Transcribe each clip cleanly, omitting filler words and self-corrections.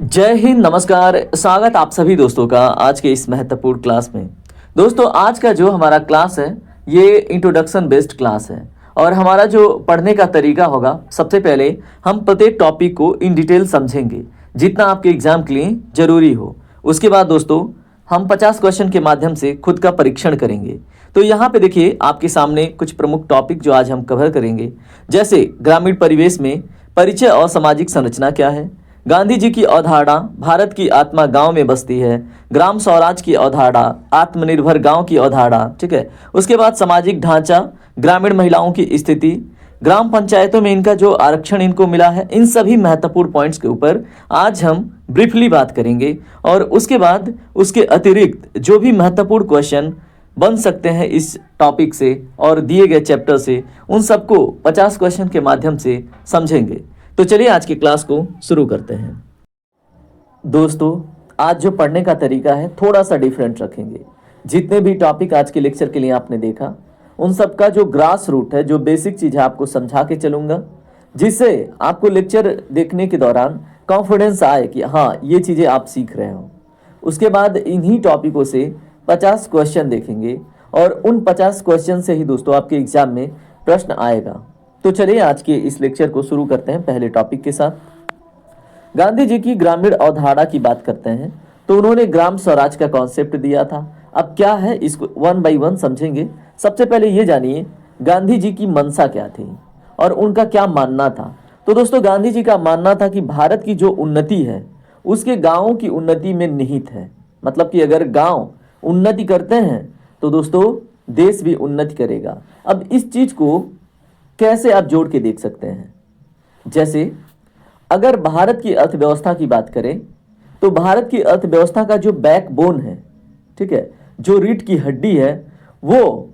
जय हिंद, नमस्कार। स्वागत आप सभी दोस्तों का आज के इस महत्वपूर्ण क्लास में। दोस्तों, आज का जो हमारा क्लास है ये इंट्रोडक्शन बेस्ड क्लास है और हमारा जो पढ़ने का तरीका होगा, सबसे पहले हम प्रत्येक टॉपिक को इन डिटेल समझेंगे जितना आपके एग्जाम के लिए जरूरी हो। उसके बाद दोस्तों हम 50 क्वेश्चन के माध्यम से खुद का परीक्षण करेंगे। तो यहाँ पे देखिए आपके सामने कुछ प्रमुख टॉपिक जो आज हम कवर करेंगे, जैसे ग्रामीण परिवेश में परिचय और सामाजिक संरचना क्या है, गांधी जी की अवधारणा भारत की आत्मा गांव में बसती है, ग्राम स्वराज की अवधारणा आत्मनिर्भर गांव की अवधारणा, ठीक है। उसके बाद सामाजिक ढांचा, ग्रामीण महिलाओं की स्थिति, ग्राम पंचायतों में इनका जो आरक्षण इनको मिला है, इन सभी महत्वपूर्ण पॉइंट्स के ऊपर आज हम ब्रीफली बात करेंगे। और उसके बाद उसके अतिरिक्त जो भी महत्वपूर्ण क्वेश्चन बन सकते हैं इस टॉपिक से और दिए गए चैप्टर से, उन सबको 50 क्वेश्चन के माध्यम से समझेंगे। तो चलिए आज की क्लास को शुरू करते हैं। दोस्तों, आज जो पढ़ने का तरीका है थोड़ा सा डिफरेंट रखेंगे। जितने भी टॉपिक आज के लेक्चर के लिए आपने देखा, उन सब का जो ग्रास रूट है, जो बेसिक चीज़ है, आपको समझा के चलूँगा, जिससे आपको लेक्चर देखने के दौरान कॉन्फिडेंस आए कि हाँ ये चीज़ें आप सीख रहे हो। उसके बाद इन्हीं टॉपिकों से 50 क्वेश्चन देखेंगे और उन 50 क्वेश्चन से ही दोस्तों आपके एग्जाम में प्रश्न आएगा। तो चलिए आज के इस लेक्चर को शुरू करते हैं पहले टॉपिक के साथ। गांधी जी की ग्रामीण अवधारणा की बात करते हैं तो उन्होंने ग्राम स्वराज का कॉन्सेप्ट दिया था। अब क्या है, इसको वन बाय वन समझेंगे। सबसे पहले ये जानिए गांधी जी की मंशा क्या थी और उनका क्या मानना था। तो दोस्तों, गांधी जी का मानना था कि भारत की जो उन्नति है उसके गाँवों की उन्नति में निहित है। मतलब कि अगर गाँव उन्नति करते हैं तो दोस्तों देश भी उन्नति करेगा। अब इस चीज़ को कैसे आप जोड़ के देख सकते हैं, जैसे अगर भारत की अर्थव्यवस्था की बात करें तो भारत की अर्थव्यवस्था का जो बैकबोन है, ठीक है, जो रीढ़ की हड्डी है, वो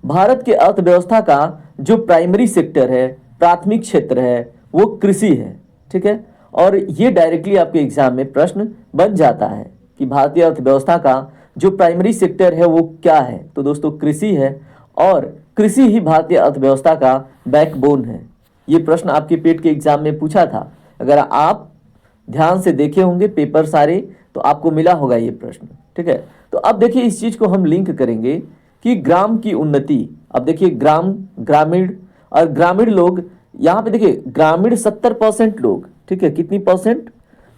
भारत के अर्थव्यवस्था का जो प्राइमरी सेक्टर है, प्राथमिक क्षेत्र है, वो कृषि है, ठीक है। और ये डायरेक्टली आपके एग्जाम में प्रश्न बन जाता है कि भारतीय अर्थव्यवस्था का जो प्राइमरी सेक्टर है वो क्या है। तो दोस्तों कृषि है और कृषि ही भारतीय अर्थव्यवस्था का बैकबोन है। ये प्रश्न आपके पेट के एग्जाम में पूछा था। अगर आप ध्यान से देखे होंगे पेपर सारे तो आपको मिला होगा ये प्रश्न, ठीक है। तो अब देखिए इस चीज को हम लिंक करेंगे कि ग्राम की उन्नति। अब देखिए ग्रामीण और ग्रामीण लोग, यहाँ पे देखिए ग्रामीण 70% लोग, ठीक है, कितनी परसेंट,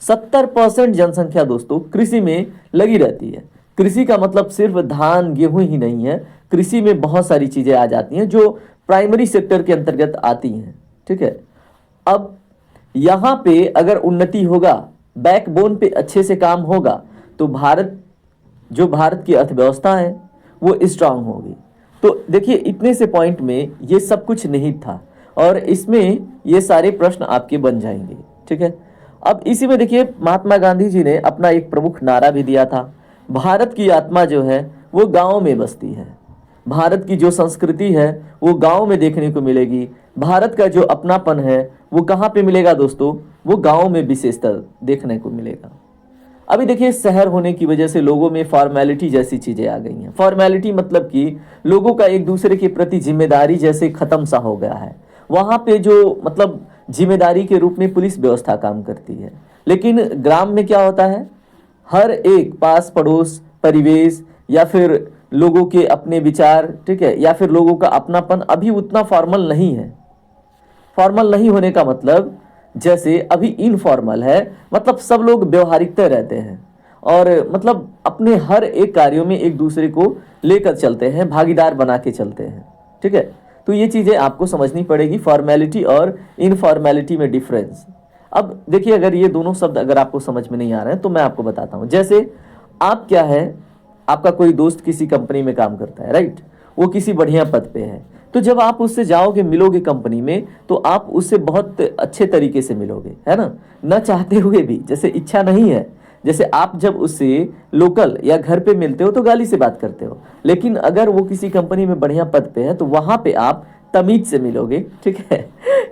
70% जनसंख्या दोस्तों कृषि में लगी रहती है। कृषि का मतलब सिर्फ धान गेहूं ही नहीं है, कृषि में बहुत सारी चीजें आ जाती हैं जो प्राइमरी सेक्टर के अंतर्गत आती हैं, ठीक है। अब यहाँ पे अगर उन्नति होगा, बैकबोन पे अच्छे से काम होगा, तो भारत की अर्थव्यवस्था है वो स्ट्रांग होगी। तो देखिए इतने से पॉइंट में ये सब कुछ निहित था और इसमें ये सारे प्रश्न आपके बन जाएंगे, ठीक है। अब इसी में देखिए महात्मा गांधी जी ने अपना एक प्रमुख नारा भी दिया था, भारत की आत्मा जो है वो गाँव में बसती है। भारत की जो संस्कृति है वो गांव में देखने को मिलेगी। भारत का जो अपनापन है वो कहाँ पे मिलेगा दोस्तों, वो गांव में विशेषतर देखने को मिलेगा। अभी देखिए शहर होने की वजह से लोगों में फॉर्मेलिटी जैसी चीजें आ गई हैं। फॉर्मेलिटी मतलब कि लोगों का एक दूसरे के प्रति जिम्मेदारी जैसे खत्म सा हो गया है। वहाँ पे जो मतलब जिम्मेदारी के रूप में पुलिस व्यवस्था काम करती है, लेकिन ग्राम में क्या होता है, हर एक पास पड़ोस परिवेश या फिर लोगों के अपने विचार, ठीक है, या फिर लोगों का अपनापन अभी उतना फॉर्मल नहीं है। फॉर्मल नहीं होने का मतलब जैसे अभी इनफॉर्मल है, मतलब सब लोग व्यवहारिकता रहते हैं और मतलब अपने हर एक कार्यों में एक दूसरे को लेकर चलते हैं, भागीदार बना के चलते हैं, ठीक है। तो ये चीज़ें आपको समझनी पड़ेगी, फॉर्मेलिटी और इनफॉर्मेलिटी में डिफरेंस। अब देखिए अगर ये दोनों शब्द अगर आपको समझ में नहीं आ रहे हैं तो मैं आपको बताता हूँ। जैसे आप क्या है, आपका कोई दोस्त किसी कंपनी में काम करता है, राइट, वो किसी बढ़िया पद पे है, तो जब आप उससे जाओगे मिलोगे कंपनी में तो आप उससे बहुत अच्छे तरीके से मिलोगे, है ना चाहते हुए भी, जैसे इच्छा नहीं है। जैसे आप जब उससे लोकल या घर पे मिलते हो तो गाली से बात करते हो, लेकिन अगर वो किसी कंपनी में बढ़िया पद पे है तो वहां पे आप तमीज से मिलोगे, ठीक है।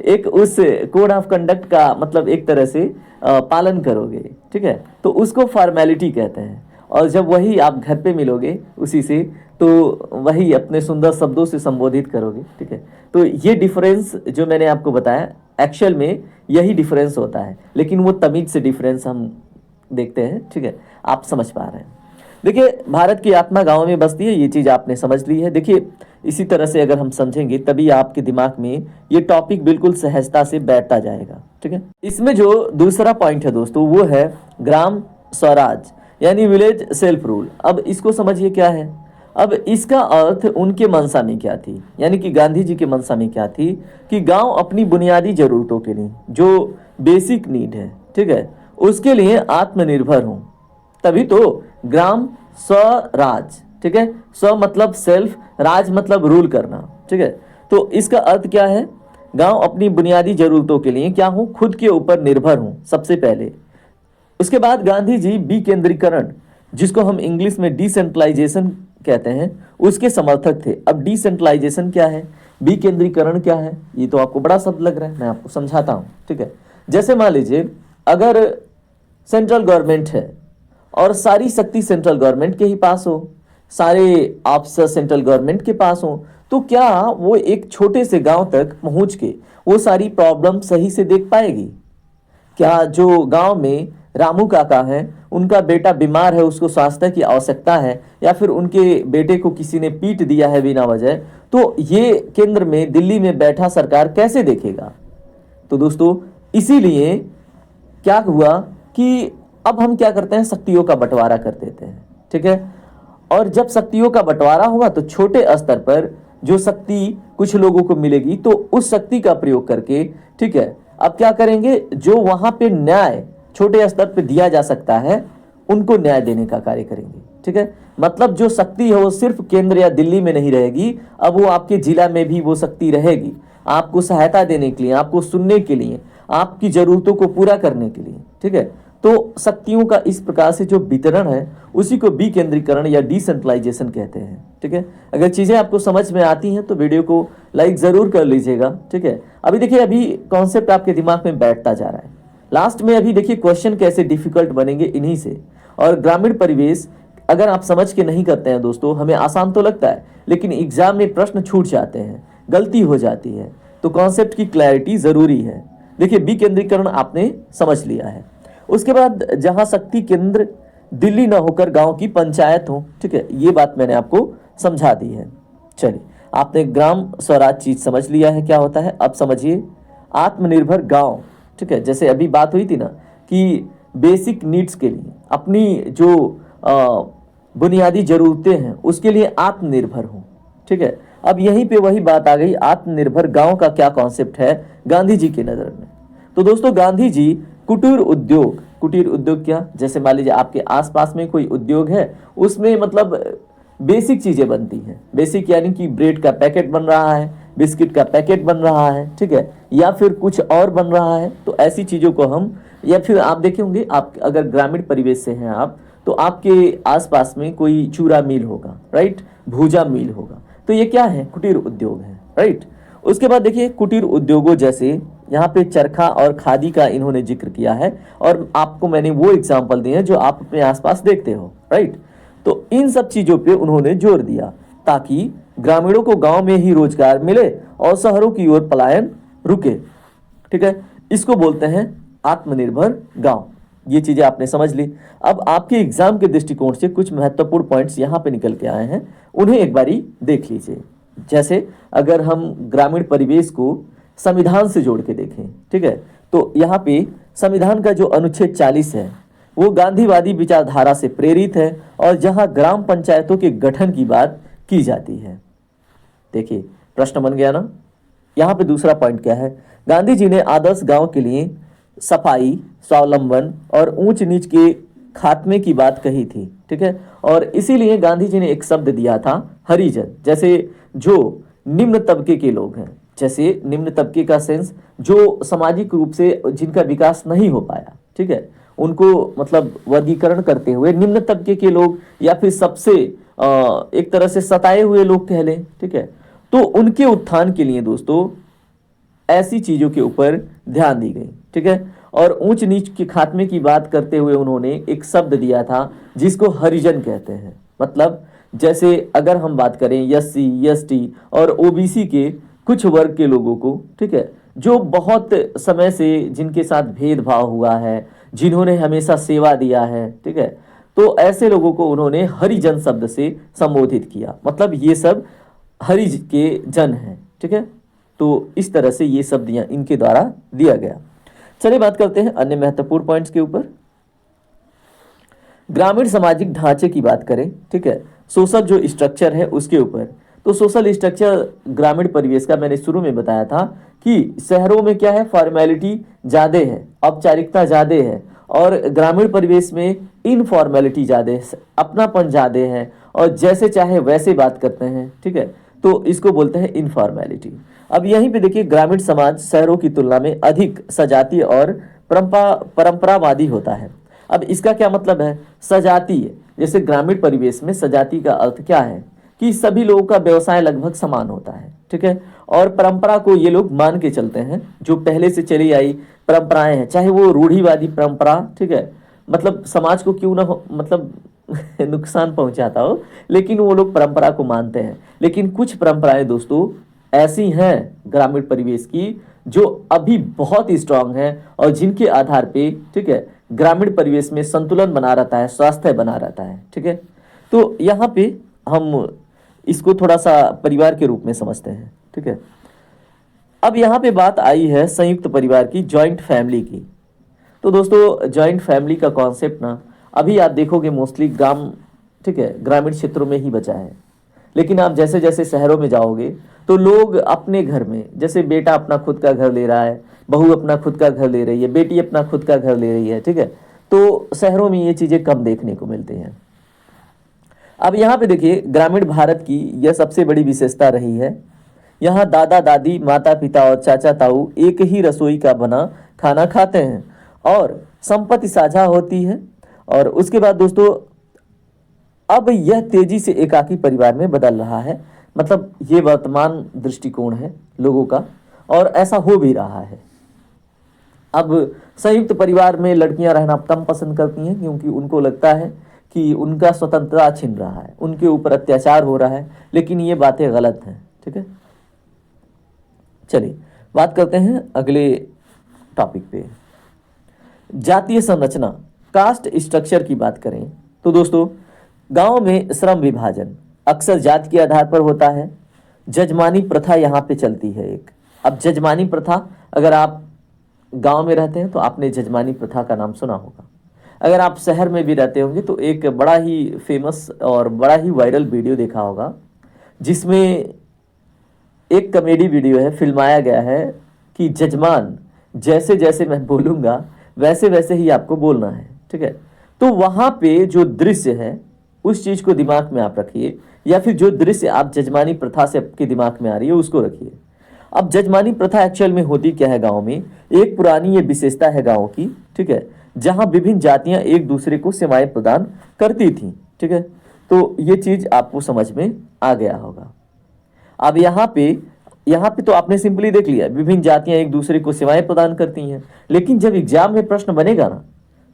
एक उस कोड ऑफ कंडक्ट का मतलब एक तरह से पालन करोगे, ठीक है। तो उसको फॉर्मेलिटी कहते हैं। और जब वही आप घर पे मिलोगे उसी से तो वही अपने सुंदर शब्दों से संबोधित करोगे, ठीक है। तो ये डिफरेंस जो मैंने आपको बताया एक्चुअल में यही डिफरेंस होता है, लेकिन वो तमीज से डिफरेंस हम देखते हैं, ठीक है, आप समझ पा रहे हैं। देखिए, भारत की आत्मा गांव में बसती है, ये चीज आपने समझ ली है। देखिए, इसी तरह से अगर हम समझेंगे तभी आपके दिमाग में ये टॉपिक बिल्कुल सहजता से बैठता जाएगा, ठीक है। इसमें जो दूसरा पॉइंट है दोस्तों, वो है ग्राम स्वराज यानी विलेज सेल्फ रूल। अब इसको समझिए क्या है। अब इसका अर्थ उनके मंशा में क्या थी, यानी कि गांधी जी के मंशा में क्या थी कि गांव अपनी बुनियादी जरूरतों के लिए, जो बेसिक नीड है, ठीक है, उसके लिए आत्मनिर्भर हों। तभी तो ग्राम स्वराज, ठीक है, स्व मतलब सेल्फ, राज मतलब रूल करना, ठीक है। तो इसका अर्थ क्या है, गांव अपनी बुनियादी जरूरतों के लिए क्या हूं, खुद के ऊपर निर्भर हूं सबसे पहले। उसके बाद गांधी जी विकेंद्रीकरण, जिसको हम इंग्लिश में डिसेंट्रलाइजेशन कहते हैं, उसके समर्थक थे। अब डिसेंट्रलाइजेशन क्या है, विकेंद्रीकरण क्या है, ये तो आपको बड़ा शब्द लग रहा है, मैं आपको समझाता हूं, ठीक है। जैसे मान लीजिए अगर सेंट्रल गवर्नमेंट है और सारी शक्ति सेंट्रल गवर्नमेंट के ही पास हो, सारे अफसर सेंट्रल गवर्नमेंट के पास हो, तो क्या वो एक छोटे से गांव तक पहुंच के वो सारी प्रॉब्लम सही से देख पाएगी? क्या जो गांव में रामू काका है, उनका बेटा बीमार है, उसको स्वास्थ्य की आवश्यकता है, या फिर उनके बेटे को किसी ने पीट दिया है बिना वजह, तो ये केंद्र में दिल्ली में बैठा सरकार कैसे देखेगा? तो दोस्तों, इसीलिए क्या हुआ कि अब हम क्या करते हैं, शक्तियों का बंटवारा कर देते हैं, ठीक है। और जब शक्तियों का बंटवारा होगा तो छोटे स्तर पर जो शक्ति कुछ लोगों को मिलेगी, तो उस शक्ति का प्रयोग करके, ठीक है, अब क्या करेंगे, जो वहां पे न्याय छोटे स्तर पे दिया जा सकता है, उनको न्याय देने का कार्य करेंगे, ठीक है। मतलब जो शक्ति है वो सिर्फ केंद्र या दिल्ली में नहीं रहेगी, अब वो आपके जिला में भी वो शक्ति रहेगी, आपको सहायता देने के लिए, आपको सुनने के लिए, आपकी जरूरतों को पूरा करने के लिए, ठीक है। तो शक्तियों का इस प्रकार से जो वितरण है, उसी को विकेंद्रीकरण या डिसेंट्रलाइजेशन कहते हैं, ठीक है। अगर चीजें आपको समझ में आती हैं तो वीडियो को लाइक जरूर कर लीजिएगा, ठीक है। अभी देखिए, अभी कॉन्सेप्ट आपके दिमाग में बैठता जा रहा है। लास्ट में अभी देखिए क्वेश्चन कैसे डिफिकल्ट बनेंगे इन्हीं से। और ग्रामीण परिवेश अगर आप समझ के नहीं करते हैं दोस्तों, हमें आसान तो लगता है, लेकिन एग्जाम में प्रश्न छूट जाते हैं, गलती हो जाती है, तो कॉन्सेप्ट की क्लैरिटी जरूरी है। देखिए, विकेंद्रीकरण आपने समझ लिया है। उसके बाद जहां शक्ति केंद्र दिल्ली ना होकर गांव की पंचायत हो, ठीक है, ये बात मैंने आपको समझा दी है। चलिए, आपने ग्राम स्वराज चीज समझ लिया है क्या होता है। अब समझिए आत्मनिर्भर गांव, ठीक है। जैसे अभी बात हुई थी ना कि बेसिक नीड्स के लिए, अपनी जो बुनियादी जरूरतें हैं उसके लिए आत्मनिर्भर हो, ठीक है। अब यहीं पे वही बात आ गई, आत्मनिर्भर गांव का क्या कॉन्सेप्ट है गांधी जी की नजर में। तो दोस्तों, गांधी जी कुटीर उद्योग क्या, जैसे मान लीजिए आपके आसपास में कोई उद्योग है, उसमें मतलब बेसिक चीजें बनती हैं। बेसिक यानी कि ब्रेड का पैकेट बन रहा है, बिस्किट का पैकेट बन रहा है, ठीक है, या फिर कुछ और बन रहा है। तो ऐसी चीजों को हम, या फिर आप देखे होंगे, आप अगर ग्रामीण परिवेश से हैं आप, तो आपके आसपास में कोई चूरा मिल होगा, राइट, भूजा मिल होगा, तो ये क्या है, कुटीर उद्योग है, राइट। उसके बाद देखिए, कुटीर उद्योगों जैसे यहाँ पे चरखा और खादी का इन्होंने जिक्र किया है, और आपको मैंने वो एग्जाम्पल दिए हैं जो आप अपने आसपास देखते हो, राइट। तो इन सब चीजों पे उन्होंने जोर दिया ताकि ग्रामीणों को गांव में ही रोजगार मिले और शहरों की ओर पलायन रुके, ठीक है। इसको बोलते हैं आत्मनिर्भर गांव। ये चीजें आपने समझ ली। अब आपके एग्जाम के दृष्टिकोण से कुछ महत्वपूर्ण पॉइंट्स यहाँ पे निकल के आए हैं, उन्हें एक बारी देख लीजिए। जैसे अगर हम ग्रामीण परिवेश को संविधान से जोड़ के देखें, ठीक है, तो यहाँ पे संविधान का जो अनुच्छेद 40 है वो गांधीवादी विचारधारा से प्रेरित है, और जहां ग्राम पंचायतों के गठन की बात की जाती है। देखिए, प्रश्न बन गया ना। यहाँ पे दूसरा पॉइंट क्या है, गांधी जी ने आदर्श गांव के लिए सफाई, स्वावलंबन और ऊंच नीच के खात्मे की बात कही थी, ठीक है। और इसीलिए गांधी जी ने एक शब्द दिया था हरिजन, जैसे जो निम्न तबके के लोग हैं, जैसे निम्न तबके का सेंस जो सामाजिक रूप से जिनका विकास नहीं हो पाया, ठीक है, उनको मतलब वर्गीकरण करते हुए निम्न तबके के लोग, या फिर सबसे एक तरह से सताए हुए लोग कह लें, ठीक है। तो उनके उत्थान के लिए दोस्तों ऐसी चीजों के ऊपर ध्यान दी गई, ठीक है। और ऊंच नीच के खात्मे की बात करते हुए उन्होंने एक शब्द दिया था जिसको हरिजन कहते हैं। मतलब जैसे अगर हम बात करें एससी, एसटी और ओबीसी के कुछ वर्ग के लोगों को, ठीक है, जो बहुत समय से जिनके साथ भेदभाव हुआ है, जिन्होंने हमेशा सेवा दिया है, ठीक है। तो ऐसे लोगों को उन्होंने हरिजन शब्द से संबोधित किया, मतलब ये सब हरिज के जन हैं, ठीक है। तो इस तरह से ये शब्द इनके द्वारा दिया गया। चलिए बात करते हैं अन्य महत्वपूर्ण पॉइंट्स के ऊपर। ग्रामीण सामाजिक ढांचे की बात करें, ठीक है, सोशल जो स्ट्रक्चर है उसके ऊपर। तो सोशल स्ट्रक्चर ग्रामीण परिवेश का मैंने शुरू में बताया था कि शहरों में क्या है, फॉर्मेलिटी ज़्यादा है, औपचारिकता ज़्यादा है, और ग्रामीण परिवेश में इनफॉर्मेलिटी ज़्यादा है, अपनापन ज़्यादा है, और जैसे चाहे वैसे बात करते हैं, ठीक है। तो इसको बोलते हैं इनफॉर्मेलिटी। अब यहीं पे देखिए, ग्रामीण समाज शहरों की तुलना में अधिक सजातीय और परंपरावादी होता है। अब इसका क्या मतलब है, सजातीय, जैसे ग्रामीण परिवेश में सजाती का अर्थ क्या है कि सभी लोगों का व्यवसाय लगभग समान होता है, ठीक है। और परंपरा को ये लोग मान के चलते हैं, जो पहले से चली आई परंपराएं हैं, चाहे वो रूढ़िवादी परंपरा, ठीक है, मतलब समाज को क्यों ना हो, मतलब नुकसान पहुंचाता हो, लेकिन वो लोग परंपरा को मानते हैं। लेकिन कुछ परंपराएं दोस्तों ऐसी हैं ग्रामीण परिवेश की जो अभी बहुत ही स्ट्रांग है, और जिनके आधार पे, ठीक है, ग्रामीण परिवेश में संतुलन बना रहता है, स्वास्थ्य बना रहता है, ठीक है। तो यहाँ पे हम इसको थोड़ा सा परिवार के रूप में समझते हैं, ठीक है। अब यहाँ पे बात आई है संयुक्त परिवार की, जॉइंट फैमिली की। तो दोस्तों जॉइंट फैमिली का कॉन्सेप्ट ना अभी आप देखोगे मोस्टली ठीक है, ग्रामीण क्षेत्रों में ही बचा है। लेकिन आप जैसे जैसे शहरों में जाओगे तो लोग अपने घर में, जैसे बेटा अपना खुद का घर ले रहा है, बहू अपना खुद का घर ले रही है, बेटी अपना खुद का घर ले रही है, ठीक है। तो शहरों में ये चीज़ें कम देखने को मिलती हैं। अब यहाँ पे देखिए, ग्रामीण भारत की यह सबसे बड़ी विशेषता रही है। यहाँ दादा दादी, माता पिता और चाचा ताऊ एक ही रसोई का बना खाना खाते हैं, और संपत्ति साझा होती है। और उसके बाद दोस्तों, अब यह तेजी से एकाकी परिवार में बदल रहा है, मतलब ये वर्तमान दृष्टिकोण है लोगों का, और ऐसा हो भी रहा है। अब संयुक्त परिवार में लड़कियां रहना कम पसंद करती हैं, क्योंकि उनको लगता है कि उनका स्वतंत्रता छिन रहा है, उनके ऊपर अत्याचार हो रहा है। लेकिन ये बातें गलत हैं, ठीक है। चलिए बात करते हैं अगले टॉपिक पे, जातीय संरचना, कास्ट स्ट्रक्चर की बात करें तो दोस्तों, गांव में श्रम विभाजन अक्सर जात के आधार पर होता है। जजमानी प्रथा यहाँ पे चलती है एक। अब जजमानी प्रथा, अगर आप गांव में रहते हैं तो आपने जजमानी प्रथा का नाम सुना होगा। अगर आप शहर में भी रहते होंगे तो एक बड़ा ही फेमस और बड़ा ही वायरल वीडियो देखा होगा, जिसमें एक कॉमेडी वीडियो है, फिल्माया गया है कि जजमान जैसे जैसे मैं बोलूँगा वैसे वैसे ही आपको बोलना है, ठीक है। तो वहाँ पे जो दृश्य है उस चीज़ को दिमाग में आप रखिए, या फिर जो दृश्य आप जजमानी प्रथा से आपके दिमाग में आ रही है उसको रखिए। अब जजमानी प्रथा एक्चुअल में होती क्या है गांव में, एक पुरानी ये विशेषता है गांव की, ठीक है, जहां विभिन्न जातियां एक दूसरे को सेवाएं प्रदान करती थी, ठीक है। तो ये चीज आपको समझ में आ गया होगा। अब यहाँ पे तो आपने सिंपली देख लिया, विभिन्न जातियां एक दूसरे को सेवाएं प्रदान करती हैं। लेकिन जब एग्जाम में प्रश्न बनेगा ना,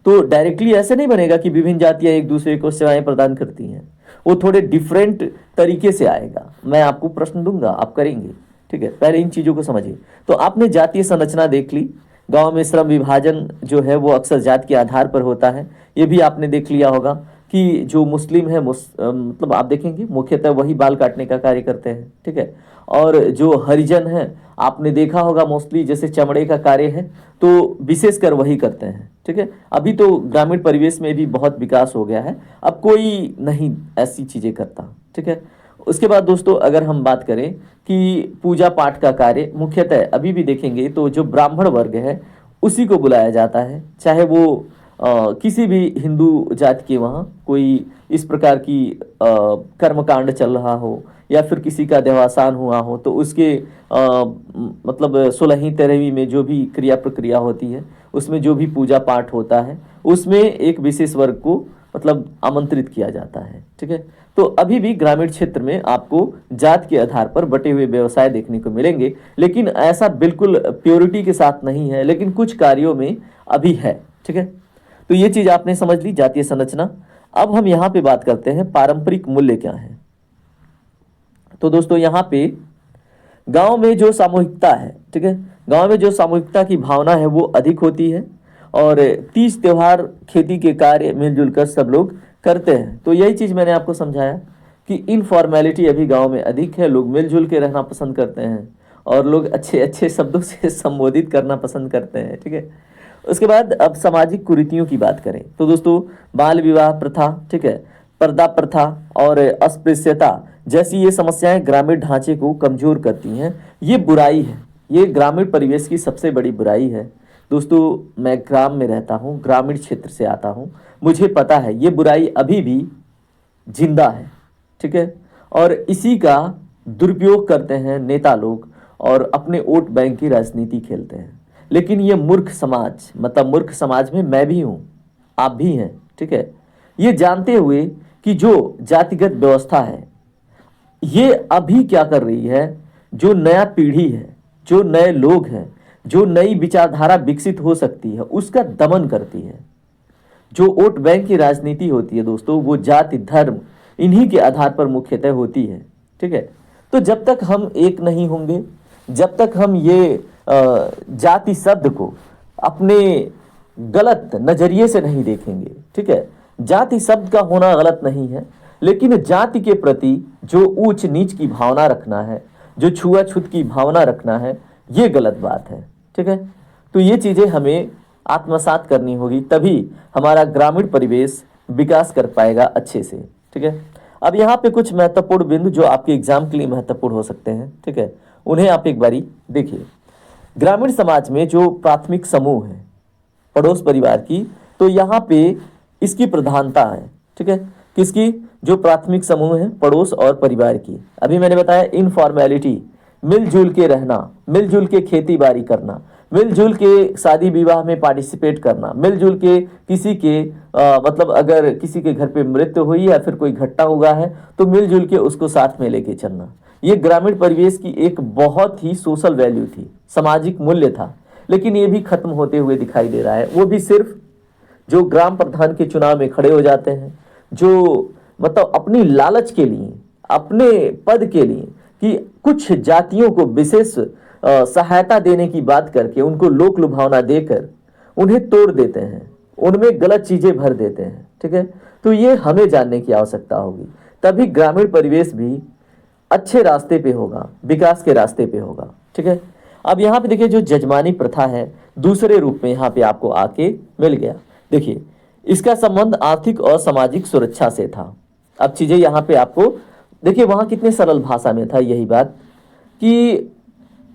तो डायरेक्टली ऐसे नहीं बनेगा कि विभिन्न जातियां एक दूसरे को सेवाएं प्रदान करती हैं, वो थोड़े डिफरेंट तरीके से आएगा। मैं आपको प्रश्न दूंगा, आप करेंगे, ठीक है। पहले इन चीजों को समझिए। तो आपने जातीय संरचना देख ली, गांव में श्रम विभाजन जो है वो अक्सर जात के आधार पर होता है। ये भी आपने देख लिया होगा कि जो मुस्लिम है मतलब आप देखेंगे मुख्यतः वही बाल काटने का कार्य करते हैं, ठीक है। और जो हरिजन है आपने देखा होगा मोस्टली जैसे चमड़े का कार्य है तो विशेषकर वही करते हैं, ठीक है। अभी तो ग्रामीण परिवेश में भी बहुत विकास हो गया है, अब कोई नहीं ऐसी चीजें करता, ठीक है। उसके बाद दोस्तों अगर हम बात करें कि पूजा पाठ का कार्य मुख्यतः अभी भी देखेंगे तो जो ब्राह्मण वर्ग है उसी को बुलाया जाता है, चाहे वो किसी भी हिंदू जाति के वहाँ कोई इस प्रकार की कर्मकांड चल रहा हो, या फिर किसी का देहावसान हुआ हो, तो उसके मतलब 16वीं 13वीं में जो भी क्रिया प्रक्रिया होती है उसमें जो भी पूजा पाठ होता है उसमें एक विशेष वर्ग को मतलब आमंत्रित किया जाता है, ठीक है। तो अभी भी ग्रामीण क्षेत्र में आपको जात के आधार पर बटे हुए व्यवसाय देखने को मिलेंगे, लेकिन ऐसा बिल्कुल प्योरिटी के साथ नहीं है, लेकिन कुछ कार्यों में अभी है, ठीक है। तो ये चीज आपने समझ ली, जातीय संरचना। अब हम यहाँ पे बात करते हैं पारंपरिक मूल्य क्या है। तो दोस्तों यहाँ पे गांव में जो सामूहिकता है, ठीक है, गांव में जो सामूहिकता की भावना है वो अधिक होती है, और तीज त्योहार खेती के कार्य मिलजुल कर सब लोग करते हैं। तो यही चीज़ मैंने आपको समझाया कि इनफॉर्मेलिटी अभी गांव में अधिक है, लोग मिलजुल के रहना पसंद करते हैं और लोग अच्छे अच्छे शब्दों से संबोधित करना पसंद करते हैं। ठीक है, उसके बाद अब सामाजिक कुरीतियों की बात करें तो दोस्तों बाल विवाह प्रथा, ठीक है, पर्दा प्रथा और अस्पृश्यता जैसी ये समस्याएं ग्रामीण ढांचे को कमजोर करती हैं। ये बुराई है, ये ग्रामीण परिवेश की सबसे बड़ी बुराई है। दोस्तों मैं ग्राम में रहता हूँ, ग्रामीण क्षेत्र से आता हूँ, मुझे पता है ये बुराई अभी भी जिंदा है। ठीक है, और इसी का दुरुपयोग करते हैं नेता लोग और अपने वोट बैंक की राजनीति खेलते हैं। लेकिन ये मूर्ख समाज, मतलब मूर्ख समाज में मैं भी हूँ, आप भी हैं। ठीक है, ये जानते हुए कि जो जातिगत व्यवस्था है ये अभी क्या कर रही है, जो नया पीढ़ी है, जो नए लोग हैं, जो नई विचारधारा विकसित हो सकती है उसका दमन करती है। जो वोट बैंक की राजनीति होती है दोस्तों, वो जाति धर्म इन्हीं के आधार पर मुख्यतः होती है। ठीक है, तो जब तक हम एक नहीं होंगे, जब तक हम ये जाति शब्द को अपने गलत नजरिए से नहीं देखेंगे, ठीक है, जाति शब्द का होना गलत नहीं है, लेकिन जाति के प्रति जो ऊंच नीच की भावना रखना है, जो छुआछूत की भावना रखना है, ये गलत बात है। ठीक है, तो ये चीजें हमें आत्मसात करनी होगी, तभी हमारा ग्रामीण परिवेश विकास कर पाएगा अच्छे से। ठीक है, अब यहाँ पे कुछ महत्वपूर्ण बिंदु जो आपके एग्जाम के लिए महत्वपूर्ण हो सकते हैं, ठीक है, उन्हें आप एक बारी देखिए। ग्रामीण समाज में जो प्राथमिक समूह है पड़ोस परिवार की, तो यहाँ पे इसकी प्रधानता है। ठीक है, किसकी? जो प्राथमिक समूह है पड़ोस और परिवार की। अभी मैंने बताया इनफॉर्मेलिटी, मिलजुल के रहना, मिलजुल के खेती बाड़ी करना, मिलजुल के शादी विवाह में पार्टिसिपेट करना, मिलजुल के किसी के मतलब अगर किसी के घर पे मृत्यु हुई या फिर कोई घटना हुआ है तो मिलजुल के उसको साथ में लेके चलना। ये ग्रामीण परिवेश की एक बहुत ही सोशल वैल्यू थी, सामाजिक मूल्य था, लेकिन ये भी खत्म होते हुए दिखाई दे रहा है। वो भी सिर्फ जो ग्राम प्रधान के चुनाव में खड़े हो जाते हैं, जो मतलब अपनी लालच के लिए, अपने पद के लिए, कि कुछ जातियों को विशेष सहायता देने की बात करके उनको लोक लुभावना देकर उन्हें तोड़ देते हैं, उनमें गलत चीजें भर देते हैं। ठीक है, तो ये हमें जानने की आवश्यकता होगी, तभी ग्रामीण परिवेश भी अच्छे रास्ते पे होगा, विकास के रास्ते पे होगा। ठीक है, अब यहाँ पे देखिए जो जजमानी प्रथा है दूसरे रूप में यहाँ पे आपको आके मिल गया। देखिए इसका संबंध आर्थिक और सामाजिक सुरक्षा से था। अब चीजें यहाँ पे आपको देखिए, वहां कितने सरल भाषा में था यही बात कि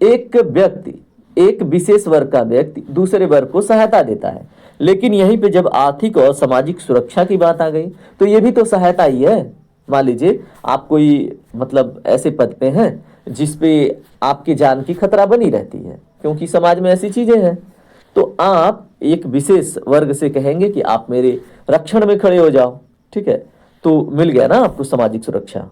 एक व्यक्ति, एक विशेष वर्ग का व्यक्ति दूसरे वर्ग को सहायता देता है, लेकिन यहीं पे जब आर्थिक और सामाजिक सुरक्षा की बात आ गई तो ये भी तो सहायता ही है। मान लीजिए आप कोई मतलब ऐसे पद पे हैं जिसपे आपकी जान की खतरा बनी रहती है, क्योंकि समाज में ऐसी चीजें हैं, तो आप एक विशेष वर्ग से कहेंगे कि आप मेरे रक्षण में खड़े हो जाओ। ठीक है, तो मिल गया ना आपको सामाजिक सुरक्षा।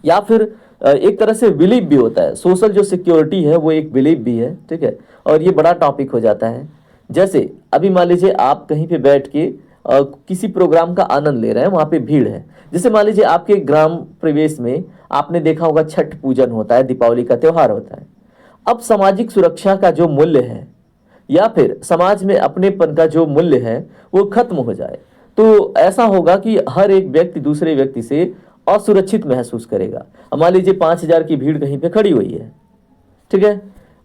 या फिर एक तरह से बिलीव भी होता है, सोशल जो सिक्योरिटी है वो एक बिलीव भी है। ठीक है, और ये बड़ा टॉपिक हो जाता है। जैसे अभी मान लीजिए आप कहीं पे बैठ के किसी प्रोग्राम का आनंद ले रहे हैं, वहां पे भीड़ है। जैसे मान लीजिए आपके ग्राम प्रवेश में आपने देखा होगा छठ पूजन होता है, दीपावली का त्योहार होता है। अब सामाजिक सुरक्षा का जो मूल्य है या फिर समाज में अपनेपन का जो मूल्य है वो खत्म हो जाए, तो ऐसा होगा कि हर एक व्यक्ति दूसरे व्यक्ति से असुरक्षित महसूस करेगा। अब मान लीजिए 5,000 की भीड़ कहीं पे खड़ी हुई है, ठीक है,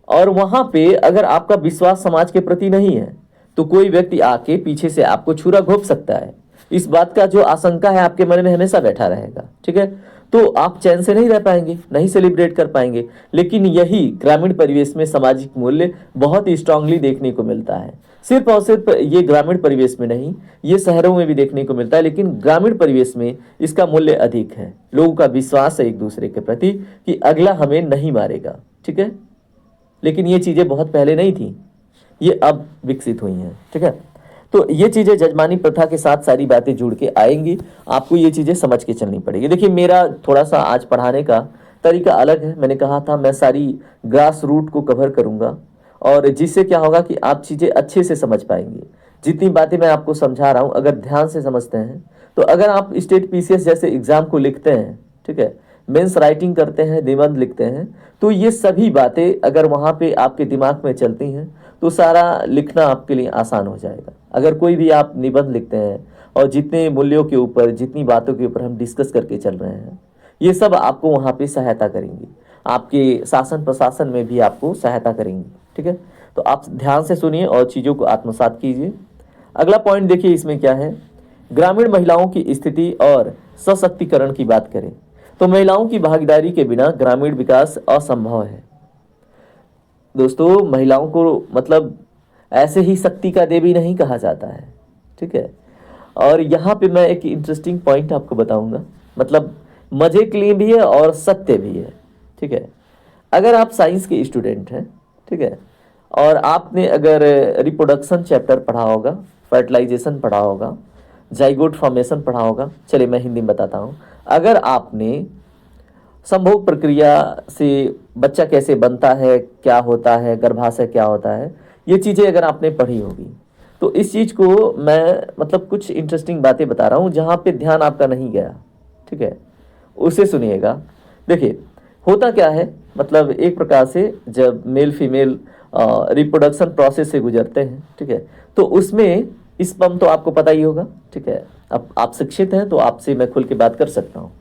और वहां पे अगर आपका विश्वास समाज के प्रति नहीं है तो कोई व्यक्ति आके पीछे से आपको छुरा घोंप सकता है। इस बात का जो आशंका है आपके मन में हमेशा बैठा रहेगा। ठीक है, तो आप चैन से नहीं रह पाएंगे, नहीं सेलिब्रेट कर पाएंगे। लेकिन यही ग्रामीण परिवेश में सामाजिक मूल्य बहुत ही स्ट्रांगली देखने को मिलता है। सिर्फ और सिर्फ ये ग्रामीण परिवेश में नहीं, ये शहरों में भी देखने को मिलता है, लेकिन ग्रामीण परिवेश में इसका मूल्य अधिक है। लोगों का विश्वास है एक दूसरे के प्रति कि अगला हमें नहीं मारेगा। ठीक है, लेकिन ये चीजें बहुत पहले नहीं थी, ये अब विकसित हुई हैं। ठीक है, तो ये चीजें जजमानी प्रथा के साथ सारी बातें जुड़ के आएंगी, आपको ये चीजें समझ के चलनी पड़ेगी। देखिए मेरा थोड़ा सा आज पढ़ाने का तरीका अलग है। मैंने कहा था मैं सारी ग्रास रूट को कवर करूंगा, और जिससे क्या होगा कि आप चीजें अच्छे से समझ पाएंगे। जितनी बातें मैं आपको समझा रहा हूं अगर ध्यान से समझते हैं, तो अगर आप स्टेट पीसीएस जैसे एग्जाम को लिखते हैं, ठीक है, मेंस राइटिंग करते हैं, निबंध लिखते हैं, तो ये सभी बातें अगर वहां पे आपके दिमाग में चलती हैं तो सारा लिखना आपके लिए आसान हो जाएगा। अगर कोई भी आप निबंध लिखते हैं और जितने मूल्यों के ऊपर, जितनी बातों के ऊपर हम डिस्कस करके चल रहे हैं, ये सब आपको वहाँ पे सहायता करेंगी, आपके शासन प्रशासन में भी आपको सहायता करेंगी। ठीक है, तो आप ध्यान से सुनिए और चीज़ों को आत्मसात कीजिए। अगला पॉइंट देखिए, इसमें क्या है, ग्रामीण महिलाओं की स्थिति और सशक्तिकरण की बात करें तो महिलाओं की भागीदारी के बिना ग्रामीण विकास असंभव है। दोस्तों, महिलाओं को मतलब ऐसे ही शक्ति का देवी नहीं कहा जाता है। ठीक है, और यहाँ पे मैं एक इंटरेस्टिंग पॉइंट आपको बताऊंगा, मतलब मजे के लिए भी है और सत्य भी है। ठीक है, अगर आप साइंस के स्टूडेंट हैं, ठीक है, और आपने अगर रिप्रोडक्शन चैप्टर पढ़ा होगा, फर्टिलाइजेशन पढ़ा होगा, जाइगोट फॉर्मेशन पढ़ा होगा, चलिए मैं हिंदी में बताता हूँ। अगर आपने संभोग प्रक्रिया से बच्चा कैसे बनता है, क्या होता है, गर्भाशय क्या होता है, ये चीज़ें अगर आपने पढ़ी होगी, तो इस चीज़ को मैं मतलब कुछ इंटरेस्टिंग बातें बता रहा हूँ जहाँ पे ध्यान आपका नहीं गया। ठीक है, उसे सुनिएगा। देखिए होता क्या है, मतलब एक प्रकार से जब मेल फीमेल रिप्रोडक्शन प्रोसेस से गुजरते हैं, ठीक है, तो उसमें स्पर्म तो आपको पता ही होगा। ठीक है, अब आप शिक्षित हैं तो आपसे मैं खुल के बात कर सकता हूँ।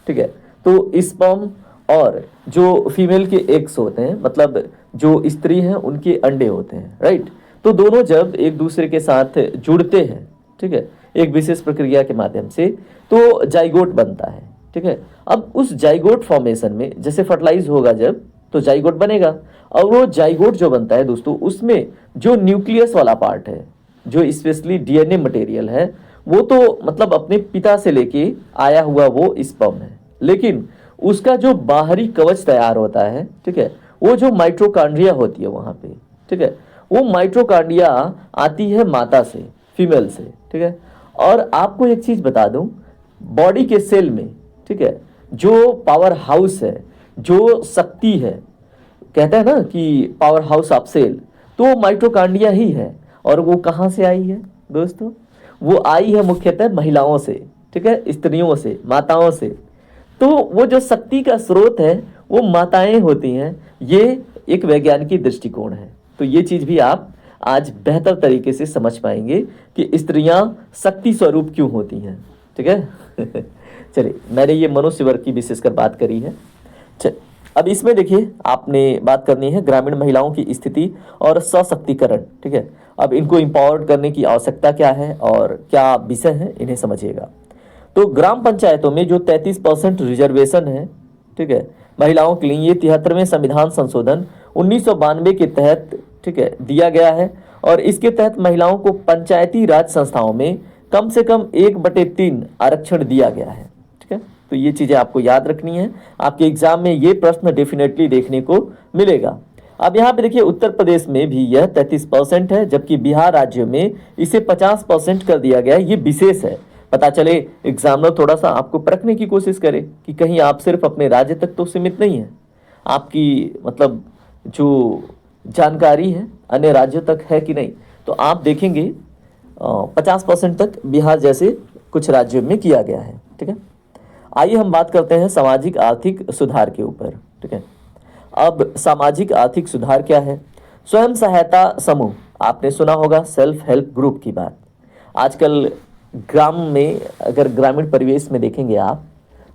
ठीक है, तो स्पर्म और जो फीमेल के एग्स होते हैं, मतलब जो स्त्री हैं उनके अंडे होते हैं, राइट, तो दोनों जब एक दूसरे के साथ जुड़ते हैं, ठीक है, एक विशेष प्रक्रिया के माध्यम से, तो जाइगोट बनता है। ठीक है, अब उस जाइगोट फॉर्मेशन में जैसे फर्टिलाइज होगा जब, तो जाइगोट बनेगा, और वो जाइगोट जो बनता है दोस्तों, उसमें जो न्यूक्लियस वाला पार्ट है, जो स्पेशली डीएनए मटेरियल है, वो तो मतलब अपने पिता से लेके आया हुआ वो स्पर्म है, लेकिन उसका जो बाहरी कवच तैयार होता है, ठीक है, वो जो माइटोकॉन्ड्रिया होती है वहाँ पे, ठीक है, वो माइटोकॉन्ड्रिया आती है माता से, फीमेल से। ठीक है, और आपको एक चीज़ बता दूं, बॉडी के सेल में, ठीक है, जो पावर हाउस है, जो शक्ति है, कहते हैं ना कि पावर हाउस ऑफ सेल, तो माइटोकॉन्ड्रिया ही है। और वो कहाँ से आई है दोस्तों? वो आई है मुख्यतः महिलाओं से, ठीक है, स्त्रियों से, माताओं से। तो वो जो शक्ति का स्रोत है वो माताएं होती हैं। ये एक वैज्ञानिक दृष्टिकोण है। तो ये चीज़ भी आप आज बेहतर तरीके से समझ पाएंगे कि स्त्रियां शक्ति स्वरूप क्यों होती हैं। ठीक है चलिए, मैंने ये मनुष्य वर्ग की विशेषकर बात करी है। चल, अब इसमें देखिए, आपने बात करनी है ग्रामीण महिलाओं की स्थिति और सशक्तिकरण। ठीक है, अब इनको एम्पावर्ड करने की आवश्यकता क्या है और क्या विषय है, इन्हें समझिएगा। तो ग्राम पंचायतों में जो 33% रिजर्वेशन है, ठीक है, महिलाओं के लिए, ये 73वें संविधान संशोधन 1992 के तहत, ठीक है, दिया गया है। और इसके तहत महिलाओं को पंचायती राज संस्थाओं में कम से कम 1/3 आरक्षण दिया गया है। ठीक है, तो ये चीज़ें आपको याद रखनी है, आपके एग्जाम में ये प्रश्न डेफिनेटली देखने को मिलेगा। अब यहाँ पे देखिए, उत्तर प्रदेश में भी यह 33% है, जबकि बिहार राज्य में इसे 50% कर दिया गया है। ये विशेष है, पता चले एग्जामिनर थोड़ा सा आपको परखने की कोशिश करे कि कहीं आप सिर्फ अपने राज्य तक तो सीमित नहीं है, आपकी मतलब जो जानकारी है अन्य राज्यों तक है कि नहीं। तो आप देखेंगे 50% तक बिहार जैसे कुछ राज्यों में किया गया है। ठीक है, आइए हम बात करते हैं सामाजिक आर्थिक सुधार के ऊपर। ठीक है, अब सामाजिक आर्थिक सुधार क्या है? स्वयं सहायता समूह, आपने सुना होगा सेल्फ हेल्प ग्रुप की बात। आजकल ग्राम में, अगर ग्रामीण परिवेश में देखेंगे आप,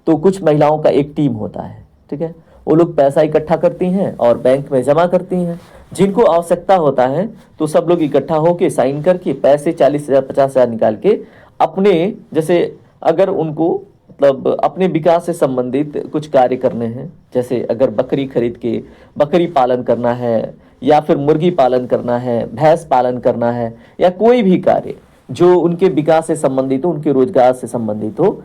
तो कुछ महिलाओं का एक टीम होता है। ठीक है, वो लोग पैसा इकट्ठा करती हैं और बैंक में जमा करती हैं। जिनको आवश्यकता होता है तो सब लोग इकट्ठा होकर साइन करके पैसे 40,000 50,000 निकाल के अपने, जैसे अगर उनको मतलब अपने विकास से संबंधित कुछ कार्य करने हैं, जैसे अगर बकरी खरीद के बकरी पालन करना है, या फिर मुर्गी पालन करना है, भैंस पालन करना है, या कोई भी कार्य जो उनके विकास से संबंधित हो, उनके रोजगार से संबंधित हो,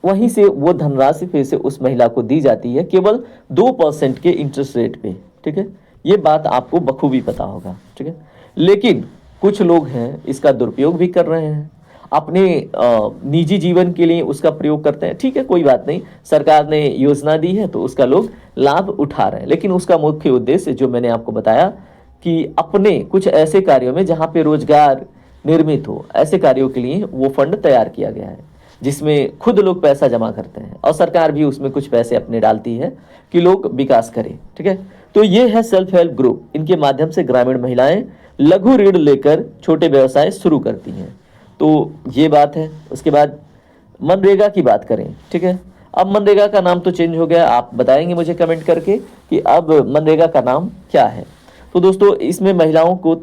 वहीं से वो धनराशि फिर से उस महिला को दी जाती है, केवल 2% के इंटरेस्ट रेट पे। ठीक है, ये बात आपको बखूबी पता होगा। ठीक है, लेकिन कुछ लोग हैं इसका दुरुपयोग भी कर रहे हैं, अपने निजी जीवन के लिए उसका प्रयोग करते हैं। ठीक है, कोई बात नहीं, सरकार ने योजना दी है तो उसका लोग लाभ उठा रहे हैं, लेकिन उसका मुख्य उद्देश्य जो मैंने आपको बताया कि अपने कुछ ऐसे कार्यों में जहाँ पे रोजगार निर्मित हो, ऐसे कार्यों के लिए वो फंड तैयार किया गया है, जिसमें खुद लोग पैसा जमा करते हैं और सरकार भी उसमें कुछ पैसे अपने डालती है कि लोग विकास करें। ठीक है, तो ये है सेल्फ हेल्प ग्रुप। इनके माध्यम से ग्रामीण महिलाएं लघु ऋण लेकर छोटे व्यवसाय शुरू करती हैं। तो ये बात है। उसके बाद मनरेगा की बात करें, ठीक है। अब मनरेगा का नाम तो चेंज हो गया, आप बताएंगे मुझे कमेंट करके कि अब मनरेगा का नाम क्या है। तो दोस्तों इसमें महिलाओं को